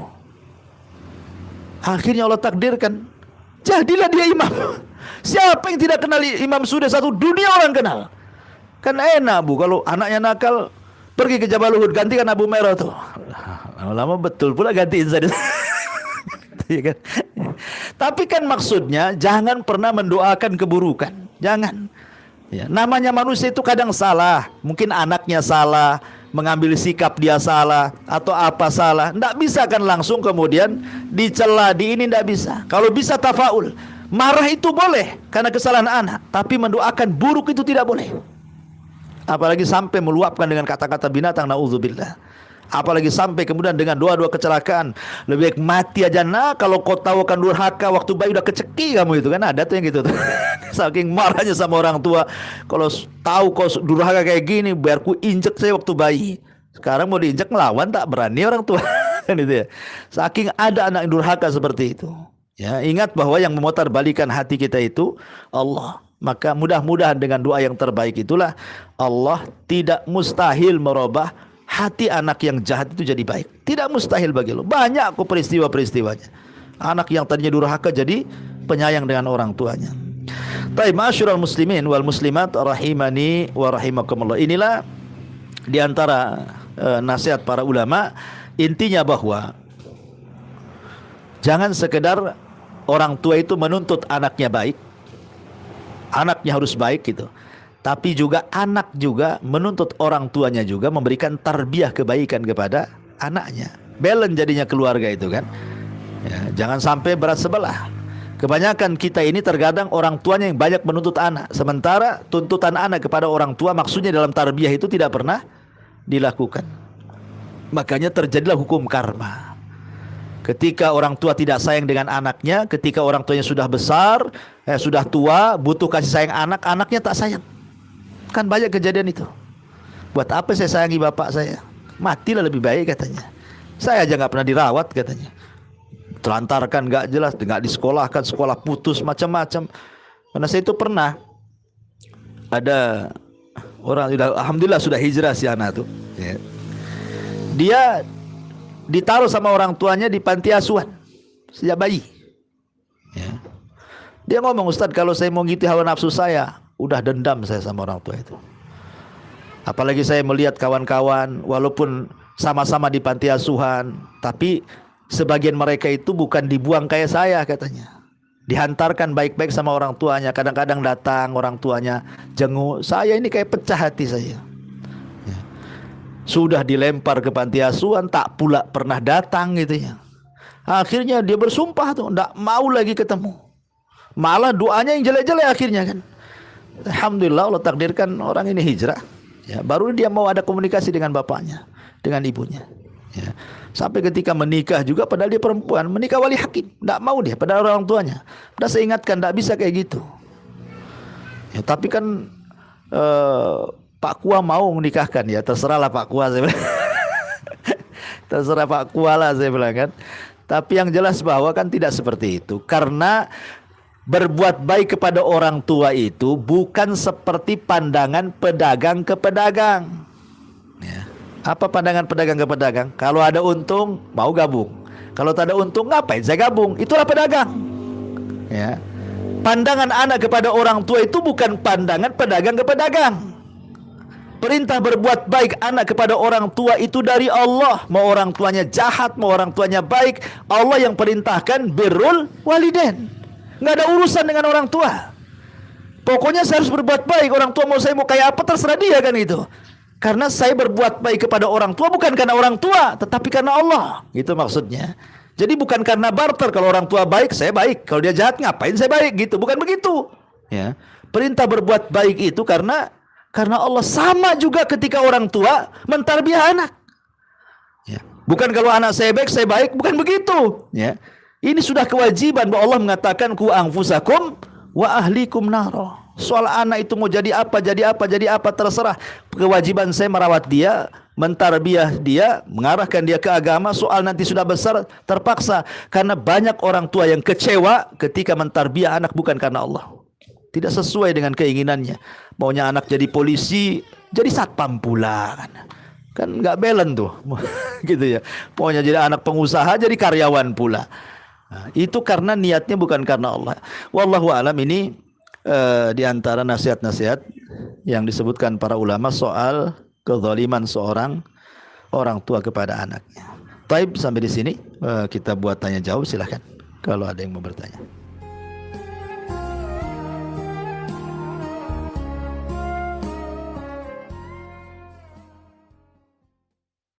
Akhirnya Allah takdirkan, jadilah dia imam. Siapa yang tidak kenal Imam Sudes? Satu dunia orang kenal. Kan enak bu, kalau anaknya nakal pergi ke Jabal Uhud, gantikan Abu Merah tuh. Lama-lama betul pula gantiin saja. Kan? Tapi kan maksudnya jangan pernah mendoakan keburukan. Jangan. Ya, namanya manusia itu kadang salah. Mungkin anaknya salah, mengambil sikap dia salah, atau apa salah. Tidak bisa kan langsung kemudian dicela, di ini tidak bisa. Kalau bisa tafaul. Marah itu boleh karena kesalahan anak, tapi mendoakan buruk itu tidak boleh. Apalagi sampai meluapkan dengan kata-kata binatang, naudzubillah. Apalagi sampai kemudian dengan doa-doa kecelakaan. Lebih baik mati aja. Nah, kalau kau tahu akan durhaka waktu bayi udah keceki kamu itu kan, ada tuh yang gitu tuh. Saking marahnya sama orang tua. Kalau tahu kau durhaka kayak gini, biar ku injek saya waktu bayi. Sekarang mau diinjek melawan tak berani orang tua. Kan itu ya. Saking ada anak yang durhaka seperti itu. Ya, ingat bahwa yang memutar balikan hati kita itu Allah. Maka mudah-mudahan dengan doa yang terbaik itulah Allah tidak mustahil merubah hati anak yang jahat itu jadi baik. Tidak mustahil bagi Allah. Banyak kok peristiwa-peristiwanya. Anak yang tadinya durhaka jadi penyayang dengan orang tuanya. Taib ma'asyiral muslimin wal muslimat rahimani wa rahimakumullah. Inilah di antara nasihat para ulama, intinya bahwa jangan sekedar orang tua itu menuntut anaknya baik. Anaknya harus baik gitu. Tapi juga anak juga menuntut orang tuanya juga memberikan tarbiyah kebaikan kepada anaknya. Balance jadinya keluarga itu kan. Ya, jangan sampai berat sebelah. Kebanyakan kita ini terkadang orang tuanya yang banyak menuntut anak. Sementara tuntutan anak kepada orang tua maksudnya dalam tarbiyah itu tidak pernah dilakukan. Makanya terjadilah hukum karma. Ketika orang tua tidak sayang dengan anaknya, ketika orang tuanya sudah besar, sudah tua, butuh kasih sayang anak, anaknya tak sayang. Kan banyak kejadian itu. Buat apa saya sayangi bapak saya? Matilah lebih baik katanya. Saya aja nggak pernah dirawat katanya. Telantarkan nggak jelas, nggak disekolahkan, sekolah putus macam-macam. Karena saya itu pernah ada orang, alhamdulillah sudah hijrah si anak tuh. Ya. Dia ditaruh sama orang tuanya di panti asuhan sejak bayi. Ya. Dia ngomong, Ustadz, kalau saya mau ngikuti hawa nafsu saya, udah dendam saya sama orang tua itu. Apalagi saya melihat kawan-kawan walaupun sama-sama di panti asuhan, tapi sebagian mereka itu bukan dibuang kayak saya katanya. Dihantarkan baik-baik sama orang tuanya. Kadang-kadang datang orang tuanya jenguk. Saya ini kayak pecah hati saya. Ya. Sudah dilempar ke panti asuhan, tak pula pernah datang gitu ya. Akhirnya dia bersumpah tuh, enggak mau lagi ketemu. Malah doanya yang jelek-jelek akhirnya kan. Alhamdulillah Allah takdirkan orang ini hijrah. Ya, baru dia mau ada komunikasi dengan bapaknya, dengan ibunya. Ya. Sampai ketika menikah juga, padahal dia perempuan, menikah wali hakim, tidak mau dia, padahal orang tuanya. Padahal saya ingatkan, tidak bisa kayak gitu. Ya, tapi kan Pak Kua mau menikahkan, ya terserahlah Pak Kua, saya bilang. Terserah Pak Kua lah saya bilang kan. Tapi yang jelas bahwa kan tidak seperti itu, karena berbuat baik kepada orang tua itu bukan seperti pandangan pedagang ke pedagang. Ya. Apa pandangan pedagang ke pedagang? Kalau ada untung mau gabung, kalau tak ada untung ngapain saya gabung? Itulah pedagang. Ya. Pandangan anak kepada orang tua itu bukan pandangan pedagang ke pedagang. Perintah berbuat baik anak kepada orang tua itu dari Allah. Mau orang tuanya jahat, mau orang tuanya baik, Allah yang perintahkan birrul walidain. Nggak ada urusan dengan orang tua. Pokoknya saya harus berbuat baik. Orang tua mau saya mau kayak apa terserah dia kan itu. Karena saya berbuat baik kepada orang tua bukan karena orang tua, tetapi karena Allah. Itu maksudnya. Jadi bukan karena barter. Kalau orang tua baik, saya baik. Kalau dia jahat, ngapain saya baik gitu. Bukan begitu. Ya. Perintah berbuat baik itu karena Allah. Sama juga ketika orang tua mentarbiah anak. Ya. Bukan kalau anak saya baik, bukan begitu. Ya. Ini sudah kewajiban bahwa Allah mengatakan ku anfusakum wa ahlikum naro. Soal anak itu mau jadi apa terserah. Kewajiban saya merawat dia, mentarbiah dia, mengarahkan dia ke agama. Soal nanti sudah besar terpaksa, karena banyak orang tua yang kecewa ketika mentarbiah anak bukan karena Allah. Tidak sesuai dengan keinginannya. Maunya anak jadi polisi, jadi satpam pula kan nggak balance tuh. Gitu ya. Maunya jadi anak pengusaha, jadi karyawan pula. Nah, itu karena niatnya bukan karena Allah. Wallahu alam. Ini di antara nasihat-nasihat yang disebutkan para ulama soal kezaliman seorang orang tua kepada anaknya. Taib, sampai di sini kita buat tanya jawab, silahkan kalau ada yang mau bertanya.